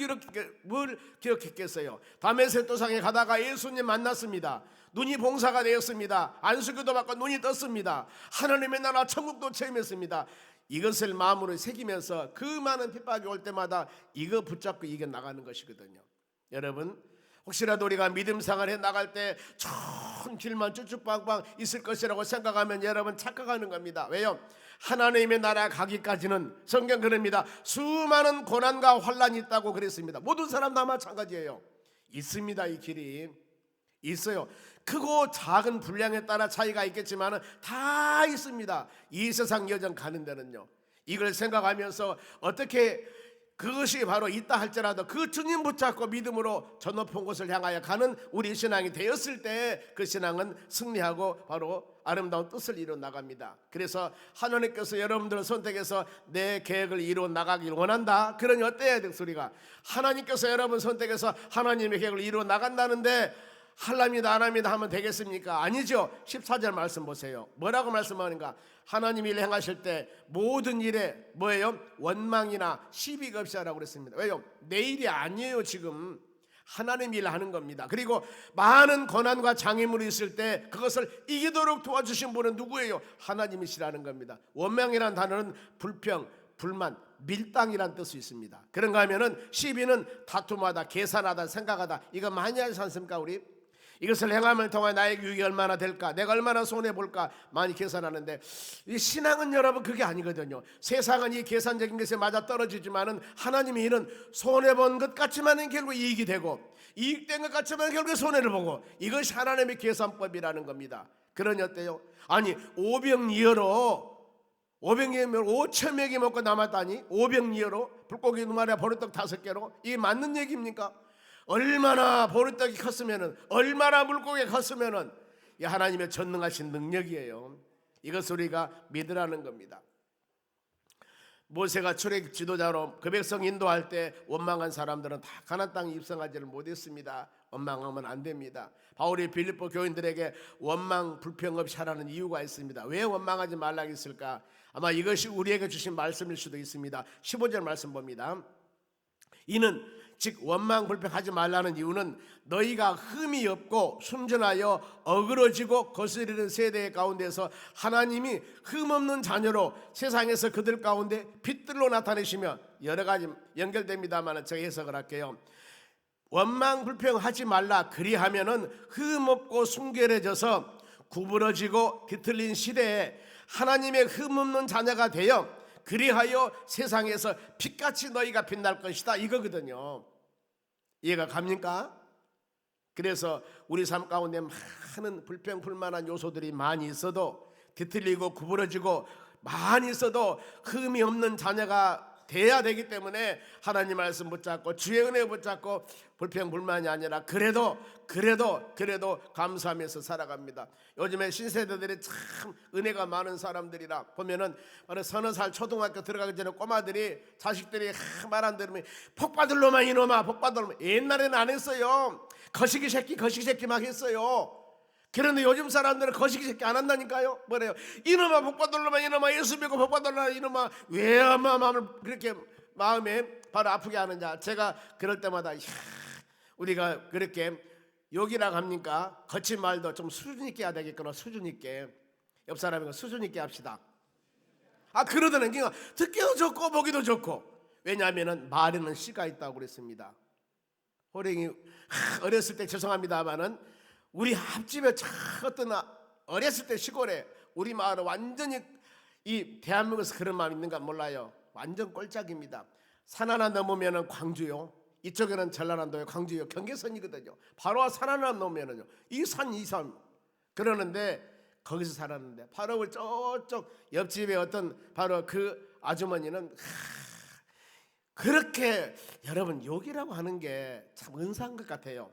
기억했겠어요. 다메섹 도상에 가다가 예수님 만났습니다. 눈이 봉사가 되었습니다. 안수기도 받고 눈이 떴습니다. 하나님의 나라 천국도 체험했습니다. 이것을 마음으로 새기면서 그 많은 핍박이 올 때마다 이거 붙잡고 이겨나가는 것이거든요. 여러분, 혹시라도 우리가 믿음 생활해 나갈 때 좋은 길만 쭉쭉빵빵 있을 것이라고 생각하면 여러분 착각하는 겁니다. 왜요? 하나님의 나라 가기까지는 성경 그럽니다. 수많은 고난과 환란이 있다고 그랬습니다. 모든 사람 다 마찬가지예요. 있습니다. 이 길이 있어요. 크고 작은 분량에 따라 차이가 있겠지만 다 있습니다. 이 세상 여정 가는 데는요. 이걸 생각하면서 어떻게 그것이 바로 있다 할지라도 그 주님 붙잡고 믿음으로 저 높은 곳을 향하여 가는 우리 신앙이 되었을 때 그 신앙은 승리하고 바로 아름다운 뜻을 이루어 나갑니다. 그래서 하나님께서 여러분들을 선택해서 내 계획을 이루어 나가길 원한다. 그러니 어때야 될 소리가? 하나님께서 여러분 선택해서 하나님의 계획을 이루어 나간다는데 할랍니다 안 합니다 하면 되겠습니까? 아니죠. 14절 말씀 보세요. 뭐라고 말씀하는가? 하나님 일 행하실 때 모든 일에 뭐예요? 원망이나 시비가 없이 하라고 그랬습니다. 왜요? 내 일이 아니에요. 지금 하나님 일 하는 겁니다. 그리고 많은 고난과 장애물이 있을 때 그것을 이기도록 도와주신 분은 누구예요? 하나님이시라는 겁니다. 원망이라는 단어는 불평, 불만, 밀당이란 뜻이 있습니다. 그런가 하면은 시비는 다툼하다, 계산하다, 생각하다. 이거 많이 하지 않습니까? 우리 이것을 행함을 통해 나의 유익이 얼마나 될까, 내가 얼마나 손해볼까 많이 계산하는데 이 신앙은 여러분 그게 아니거든요. 세상은 이 계산적인 것에 맞아 떨어지지만은 하나님의 일은 손해본 것 같지만은 결국 이익이 되고 이익된 것 같지만 결국 손해를 보고 이것이 하나님의 계산법이라는 겁니다. 그러니 어때요? 아니 오병이어로 5,000명이 먹고 남았다니 5병이어로 불고기 2마리와 보리떡 5개로 이게 맞는 얘기입니까? 얼마나 보리떡이 컸으면은 얼마나 물고기가 컸으면은 이 하나님의 전능하신 능력이에요. 이것을 우리가 믿으라는 겁니다. 모세가 출애굽 지도자로 그 백성 인도할 때 원망한 사람들은 다 가나안 땅에 입성하지를 못했습니다. 원망하면 안 됩니다. 바울이 빌립보 교인들에게 원망 불평 없이 하라는 이유가 있습니다. 왜 원망하지 말라고 했을까? 아마 이것이 우리에게 주신 말씀일 수도 있습니다. 15절 말씀 봅니다. 이는 즉 원망 불평하지 말라는 이유는 너희가 흠이 없고 순전하여 어그러지고 거스리는 세대 가운데서 하나님이 흠없는 자녀로 세상에서 그들 가운데 빛들로 나타내시며 여러 가지 연결됩니다만 제가 해석을 할게요. 원망 불평하지 말라 그리하면은 흠없고 순결해져서 구부러지고 뒤틀린 시대에 하나님의 흠없는 자녀가 되어 그리하여 세상에서 빛같이 너희가 빛날 것이다 이거거든요. 이해가 갑니까? 그래서 우리 삶 가운데 많은 불평 불만한 요소들이 많이 있어도 뒤틀리고 구부러지고 많이 있어도 흠이 없는 자녀가 돼야 되기 때문에 하나님 말씀 붙잡고 주의 은혜 붙잡고 불평불만이 아니라 그래도 감사하면서 살아갑니다. 요즘에 신세대들이 참 은혜가 많은 사람들이라 보면은 어느 서너 살 초등학교 들어가기 전에 꼬마들이 자식들이 말 안 들으면 복 받을 놈아 이놈아 복 받을 놈아. 옛날에는 안 했어요. 거시기 새끼 막 했어요. 그런데 요즘 사람들은 거시기 새끼 안 한다니까요. 뭐래요? 이놈아 복 받을 놈아 이놈아 예수 믿고 복 받을 놈아 이놈아. 왜 엄마 마음을 그렇게 마음에 바로 아프게 하느냐. 제가 그럴 때마다 우리가 그렇게 욕이라고 합니까? 거친 말도 좀 수준 있게 해야 되겠구나. 수준 있게. 옆 사람이고 수준 있게 합시다. 그러더니 듣기도 좋고 보기도 좋고. 왜냐하면 말에는 씨가 있다고 그랬습니다. 호랭이 어렸을 때 죄송합니다만은 우리 앞집에 어떤 어렸을 때 시골에 우리 마을은 완전히 이 대한민국에서 그런 마음 있는가 몰라요. 완전 꼴짝입니다. 산 하나 넘으면은 광주요. 이쪽에는 전라남도요, 광주요, 경계선이거든요. 바로 산 하나 넘으면은요, 이 산 그러는데 거기서 살았는데 바로 저쪽 옆집에 어떤 바로 그 아주머니는 그렇게 여러분 욕이라고 하는 게 참 은사한 것 같아요.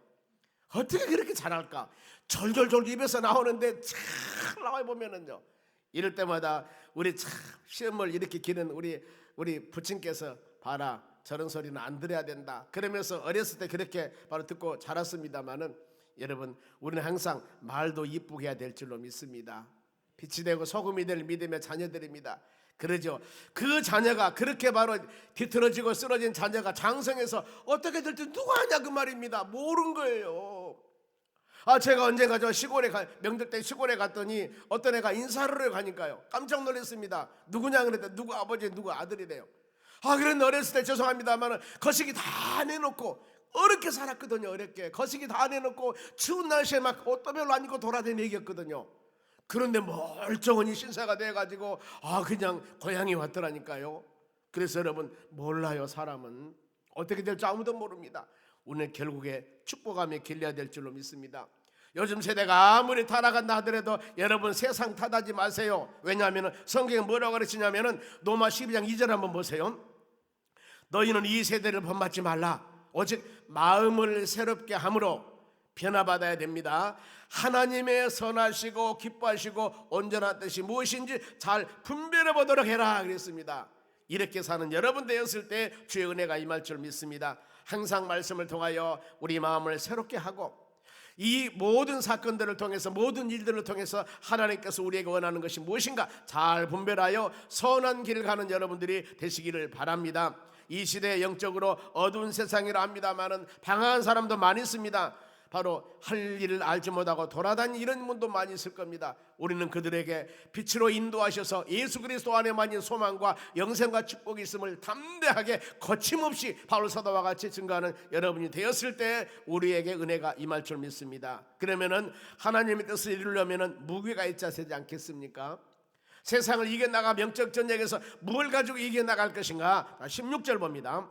어떻게 그렇게 잘할까? 졸졸졸 입에서 나오는데 참 나와 보면은요. 이럴 때마다 우리 참 시험을 이렇게 기는 우리 부친께서 봐라 저런 소리는 안 들어야 된다. 그러면서 어렸을 때 그렇게 바로 듣고 자랐습니다만은 여러분 우리는 항상 말도 이쁘게 해야 될 줄로 믿습니다. 빛이 되고 소금이 될 믿음의 자녀들입니다. 그러죠. 그 자녀가 그렇게 바로 뒤틀어지고 쓰러진 자녀가 장성해서 어떻게 될지 누가 아냐 그 말입니다. 모르는 거예요. 제가 언젠가 명절 때 시골에 갔더니 어떤 애가 인사를 가니까요 깜짝 놀랐습니다. 누구냐 그랬더니 누구 아버지 누구 아들이래요. 그런데 어렸을 때 죄송합니다만 거시기 다 내놓고 어렵게 살았거든요. 어렵게 거시기 다 내놓고 추운 날씨에 막 옷도별로 안 입고 돌아다니는 얘기였거든요. 그런데 멀쩡하니 신사가 돼가지고 그냥 고향이 왔더라니까요. 그래서 여러분 몰라요. 사람은 어떻게 될지 아무도 모릅니다. 오늘 결국에 축복하며 길러야 될 줄로 믿습니다. 요즘 세대가 아무리 타락한다 하더라도 여러분 세상 탓하지 마세요. 왜냐하면 성경에 뭐라고 그러시냐면은 로마 12장 2절 한번 보세요. 너희는 이 세대를 본받지 말라. 오직 마음을 새롭게 함으로 변화받아야 됩니다. 하나님의 선하시고 기뻐하시고 온전한 뜻이 무엇인지 잘 분별해 보도록 해라 그랬습니다. 이렇게 사는 여러분 되었을 때 주의 은혜가 임할 줄 믿습니다. 항상 말씀을 통하여 우리 마음을 새롭게 하고 이 모든 사건들을 통해서 모든 일들을 통해서 하나님께서 우리에게 원하는 것이 무엇인가 잘 분별하여 선한 길을 가는 여러분들이 되시기를 바랍니다. 이 시대에 영적으로 어두운 세상이라 합니다마는 방황한 사람도 많이 있습니다. 바로 할 일을 알지 못하고 돌아다니는 이런 분도 많이 있을 겁니다. 우리는 그들에게 빛으로 인도하셔서 예수 그리스도 안에만이 소망과 영생과 축복이 있음을 담대하게 거침없이 바울 사도와 같이 증거하는 여러분이 되었을 때 우리에게 은혜가 임할 줄 믿습니다. 그러면은 하나님의 뜻을 이루려면은 무게가 있어야 되지 않겠습니까? 세상을 이겨나가 명적 전쟁에서 뭘 가지고 이겨나갈 것인가? 16절 봅니다.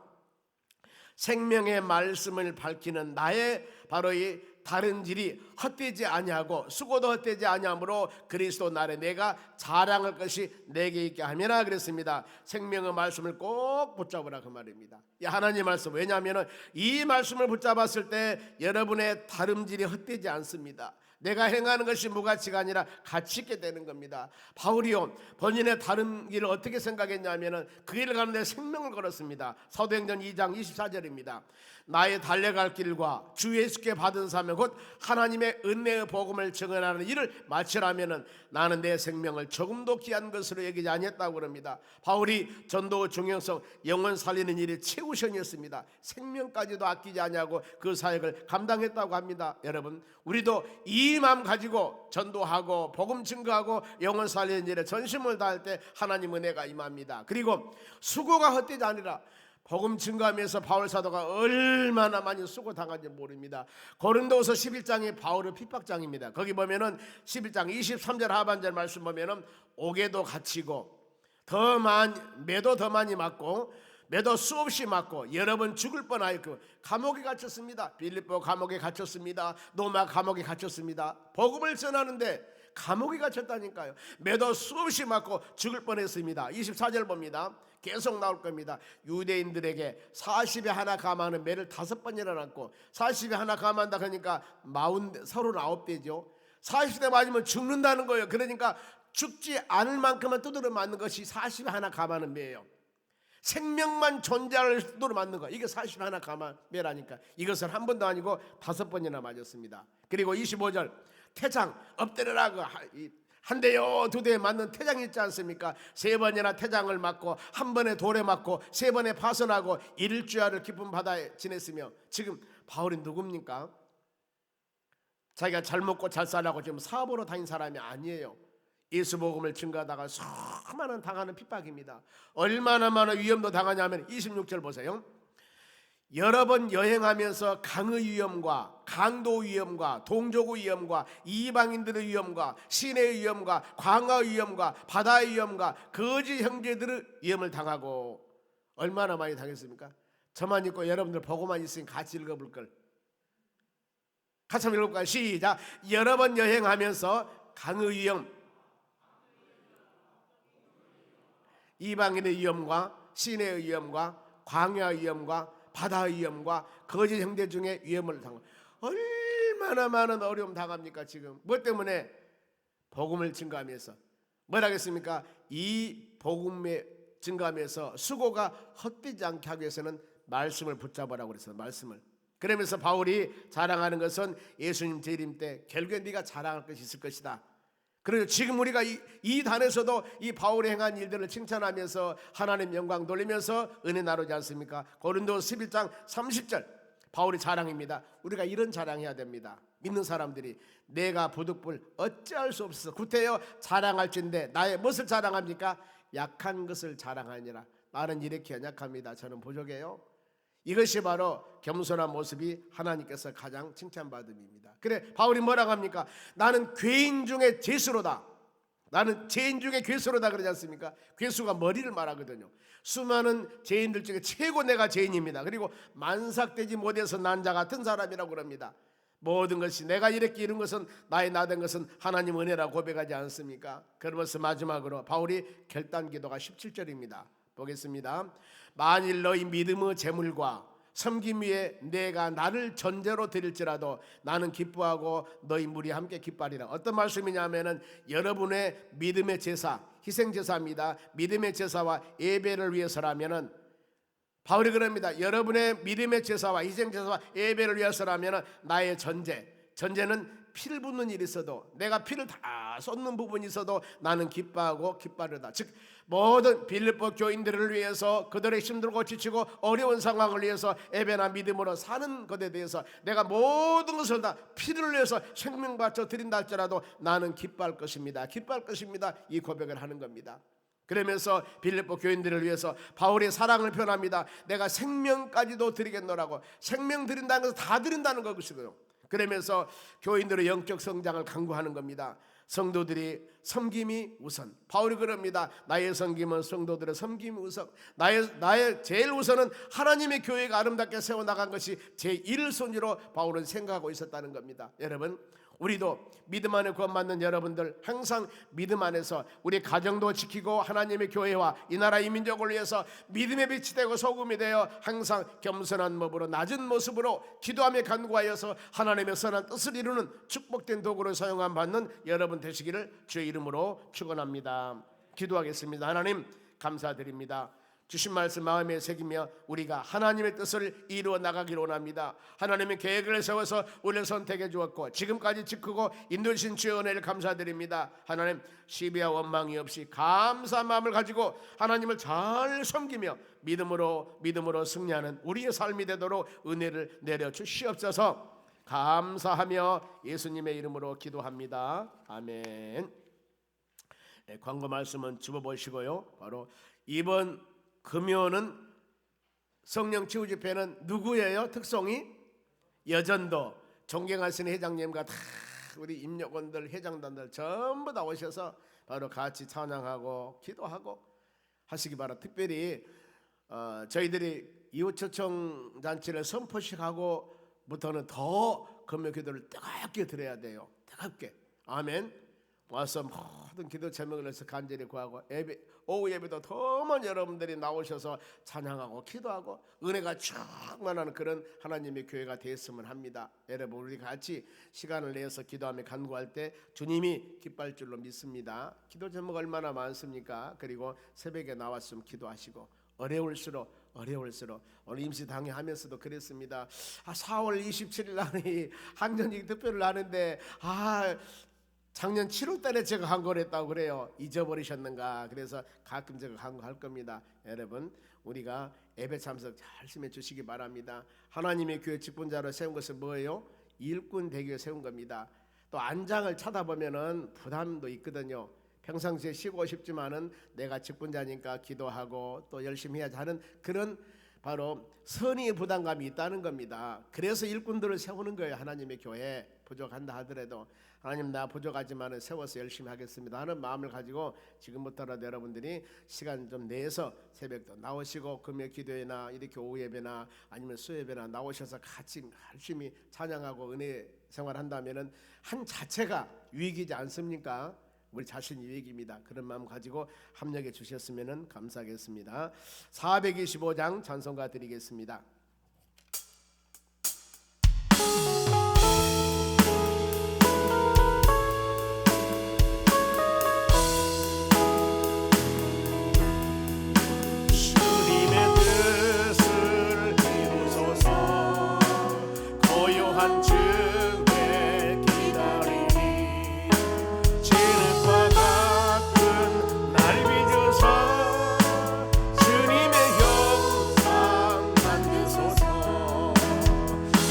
생명의 말씀을 밝히는 나의 바로 이 다른 질이 헛되지 아니하고 수고도 헛되지 아니하므로 그리스도 날에 내가 자랑할 것이 내게 있게 하면라 그랬습니다. 생명의 말씀을 꼭 붙잡으라 그 말입니다. 이 하나님 말씀, 왜냐하면 이 말씀을 붙잡았을 때 여러분의 다름질이 헛되지 않습니다. 내가 행하는 것이 무가치가 아니라 가치 있게 되는 겁니다. 바울이요 본인의 다른 길을 어떻게 생각했냐면 그 길을 가는데 생명을 걸었습니다. 사도행전 2장 24절입니다. 나의 달려갈 길과 주 예수께 받은 사명 곧 하나님의 은혜의 복음을 증언하는 일을 마치라면은 나는 내 생명을 조금도 귀한 것으로 여기지 아니했다고 그럽니다. 바울이 전도 중요성 영혼 살리는 일이 최우선이었습니다. 생명까지도 아끼지 아니하고 그 사역을 감당했다고 합니다. 여러분 우리도 이 마음 가지고 전도하고 복음 증거하고 영혼 살리는 일에 전심을 다할 때 하나님 은혜가 임합니다. 그리고 수고가 헛되지 아니라 복음 증거하면서 바울 사도가 얼마나 많이 수고 당한지 모릅니다. 고린도후서 11장이 바울의 핍박장입니다. 거기 보면은 11장 23절 하반절 말씀 보면은 옥에도 갇히고 매도 더 많이 맞고 매도 수없이 맞고 여러 번 죽을 뻔하였고 감옥에 갇혔습니다. 빌립보 감옥에 갇혔습니다. 로마 감옥에 갇혔습니다. 복음을 전하는데 감옥에 갇혔다니까요. 매도 수없이 맞고 죽을 뻔했습니다. 24절 봅니다. 계속 나올 겁니다. 유대인들에게 40에 하나 감하는 매를 5번이나 났고 40에 하나 감한다 그러니까 39대죠. 40대 맞으면 죽는다는 거예요. 그러니까 죽지 않을 만큼만 두드려 맞는 것이 40에 하나 감하는 매예요. 생명만 존재할 두드려 맞는 거, 이게 40에 하나 감한 매라니까. 이것은 한 번도 아니고 5번이나 맞았습니다. 그리고 25절 태장 엎드려라, 한 대요 두 대 맞는 태장이 있지 않습니까? 3번이나 태장을 맞고 한 번에 돌에 맞고 3번에 파선하고 일주야를 깊은 바다에 지냈으며, 지금 바울이 누굽니까? 자기가 잘 먹고 잘 살라고 지금 사업으로 다닌 사람이 아니에요. 예수 복음을 증거하다가 수많은 당하는 핍박입니다. 얼마나 많은 위험도 당하냐면 26절 보세요. 여러 번 여행하면서 강의 위험과 강도 위험과 동족의 위험과 이방인들의 위험과 시내의 위험과 광야의 위험과 바다의 위험과 거짓 형제들의 위험을 당하고, 얼마나 많이 당했습니까? 저만 읽고 여러분들 보고만 있으니 같이 읽어볼 걸. 같이 한번 읽어볼까요? 시작. 여러 번 여행하면서 강의 위험, 이방인의 위험과 시내의 위험과 광야의 위험과 바다의 위험과 거짓 형제 중에 위험을 당하고, 얼마나 많은 어려움 당합니까? 지금 뭐 때문에? 복음을 증거하면서. 뭐라겠습니까? 이 복음의 증거하면서 수고가 헛되지 않게 하기 위해서는 말씀을 붙잡으라고 그랬어요. 말씀을. 그러면서 바울이 자랑하는 것은 예수님 재림 때 결국에 네가 자랑할 것이 있을 것이다. 그래서 지금 우리가 이 단에서도 이 바울이 행한 일들을 칭찬하면서 하나님 영광 돌리면서 은혜 나누지 않습니까? 고린도서 11장 30절 바울이 자랑입니다. 우리가 이런 자랑해야 됩니다. 믿는 사람들이 내가 부득불 어찌할 수 없어서 구태여 자랑할진대 나의 무엇을 자랑합니까? 약한 것을 자랑하니라. 나는 이렇게 연약합니다. 저는 부족해요. 이것이 바로 겸손한 모습이 하나님께서 가장 칭찬받음입니다. 그래 바울이 뭐라고 합니까? 나는 죄인 중에 죄수로다. 나는 죄인 중에 괴수로다 그러지 않습니까? 괴수가 머리를 말하거든요. 수많은 죄인들 중에 최고 내가 죄인입니다. 그리고 만삭되지 못해서 난 자 같은 사람이라고 그럽니다. 모든 것이 내가 이렇게 이룬 것은 나의 나된 것은 하나님 은혜라고 고백하지 않습니까? 그러면서 마지막으로 바울이 결단 기도가 17절입니다. 보겠습니다. 만일 너희 믿음의 재물과 섬김 위에 내가 나를 전제로 드릴지라도 나는 기뻐하고 너희 무리 함께 기뻐하리라. 어떤 말씀이냐면은 여러분의 믿음의 제사, 희생 제사입니다. 믿음의 제사와 예배를 위해서라면은 바울이 그럽니다. 여러분의 믿음의 제사와 희생 제사와 예배를 위해서라면은 나의 전제는 피를 붓는 일이 있어도, 내가 피를 다 쏟는 부분이 있어도 나는 기뻐하고 기뻐하려다. 즉 모든 빌립보 교인들을 위해서 그들의 힘들고 지치고 어려운 상황을 위해서 예배나 믿음으로 사는 것에 대해서 내가 모든 것을 다 피를 위해서 생명 바쳐 드린다 할지라도 나는 기뻐할 것입니다. 기뻐할 것입니다. 이 고백을 하는 겁니다. 그러면서 빌립보 교인들을 위해서 바울의 사랑을 표현합니다. 내가 생명까지도 드리겠노라고. 생명 드린다는 것은 다 드린다는 것이고요. 그러면서 교인들의 영적 성장을 강구하는 겁니다. 성도들이 섬김이 우선. 바울이 그럽니다. 나의 섬김은 성도들의 섬김이 우선. 나의 제일 우선은 하나님의 교회가 아름답게 세워나간 것이 제1순위로 바울은 생각하고 있었다는 겁니다. 여러분, 우리도 믿음 안에 구원받는 여러분들 항상 믿음 안에서 우리 가정도 지키고 하나님의 교회와 이 나라 이 민족을 위해서 믿음의 빛이 되고 소금이 되어 항상 겸손한 몸으로 낮은 모습으로 기도하며 간구하여서 하나님의 선한 뜻을 이루는 축복된 도구로 사용함 받는 여러분 되시기를 주의 이름으로 축원합니다. 기도하겠습니다. 하나님 감사드립니다. 주신 말씀 마음에 새기며 우리가 하나님의 뜻을 이루어 나가기를 원합니다. 하나님의 계획을 세워서 우리를 선택해 주었고 지금까지 지키고 인도하신 주의 은혜를 감사드립니다. 하나님 시비와 원망이 없이 감사한 마음을 가지고 하나님을 잘 섬기며 믿음으로 승리하는 우리의 삶이 되도록 은혜를 내려 주시옵소서. 감사하며 예수님의 이름으로 기도합니다. 아멘. 네, 광고 말씀은 집어보시고요. 바로 이번 금요는 성령 치유 집회는 누구예요? 특성이 여전도 존경하시는 회장님과 다 우리 임력원들 회장단들 전부 다 오셔서 바로 같이 찬양하고 기도하고 하시기 바랍니다. 특별히 저희들이 이웃초청 잔치를 선포식하고부터는 더 금요기도를 뜨겁게 드려야 돼요. 뜨겁게. 아멘. 와서 모든 기도 제목을 해서 간절히 구하고 오후 예배도 더 많은 여러분들이 나오셔서 찬양하고 기도하고 은혜가 충만한 그런 하나님의 교회가 되었으면 합니다. 여러분 우리 같이 시간을 내서 기도하며 간구할 때 주님이 기뻐할 줄로 믿습니다. 기도 제목 얼마나 많습니까? 그리고 새벽에 나왔으면 기도하시고 어려울수록 오늘 임시당회 하면서도 그랬습니다. 4월 27일 날이 한전직 특별을 하는데 작년 7월달에 제가 간구했다고 그래요. 잊어버리셨는가? 그래서 가끔 제가 간구할 겁니다. 여러분 우리가 예배 참석 열심히 해주시기 바랍니다. 하나님의 교회 직분자로 세운 것은 뭐예요? 일꾼 되게 세운 겁니다. 또 안장을 찾아보면은 부담도 있거든요. 평상시에 쉬고 싶지만은 내가 직분자니까 기도하고 또 열심히 해야지 하는 그런 바로 선의의 부담감이 있다는 겁니다. 그래서 일꾼들을 세우는 거예요. 하나님의 교회 부족한다 하더라도 하나님 나 부족하지만은 세워서 열심히 하겠습니다 하는 마음을 가지고 지금부터라도 여러분들이 시간 좀 내서 새벽도 나오시고 금요 기도회나 이렇게 오후 예배나 아니면 수예배나 나오셔서 같이 열심히 찬양하고 은혜 생활한다면은 한 자체가 유익이지 않습니까? 우리 자신 유익입니다. 그런 마음 가지고 합력해 주셨으면 감사하겠습니다. 425장 찬송가 드리겠습니다. 주님의 뜻을 이루소서 고요한 중에 기다리니 진흙과 같은 날 빚으사 주님의 형상 만드소서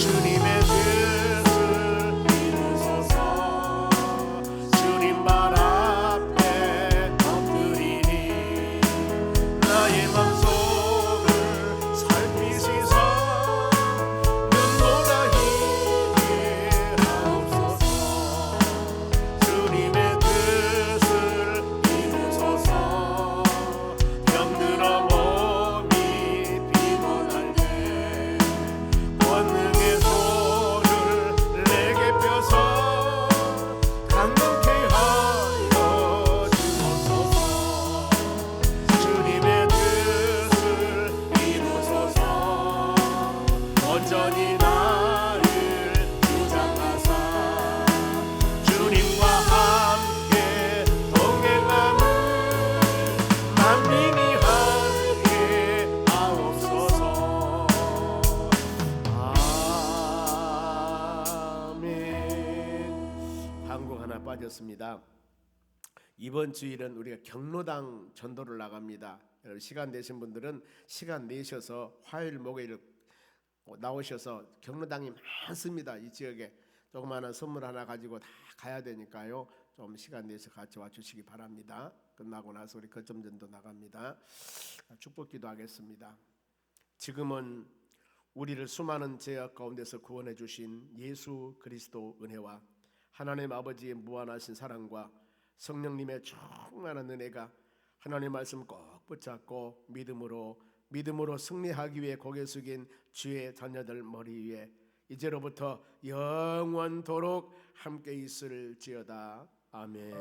주님의 뜻을 이루소서 주님 발 앞에 엎드리니 나의 맘속을 살피시사 눈보다 희게 하옵소서 주님의 뜻을 이루소서 병들어 몸이 피곤할 때 권능의 손을 내게 펴서 강건케 하여 주옵소서 주님의 뜻을 이루소서 온전히 나를 주장하사 주님과 함께 동행함을 만민이 하게 하옵소서 아멘. 한국 하나 빠졌습니다. 이번 주일은 우리가 경로당 전도를 나갑니다. 여러분 시간 되신 분들은 시간 내셔서 화요일 목요일 나오셔서 경로당이 많습니다. 이 지역에 조그마한 선물 하나 가지고 다 가야 되니까요. 좀 시간 내서 같이 와주시기 바랍니다. 끝나고 나서 우리 거점 전도 나갑니다. 축복 기도하겠습니다. 지금은 우리를 수많은 죄악 가운데서 구원해 주신 예수 그리스도 은혜와 하나님 아버지의 무한하신 사랑과 성령님의 충만한 은혜가 하나님 말씀 꼭 붙잡고 믿음으로 승리하기 위해 고개 숙인 주의 자녀들 머리 위에 이제로부터 영원토록 함께 있을지어다. 아멘.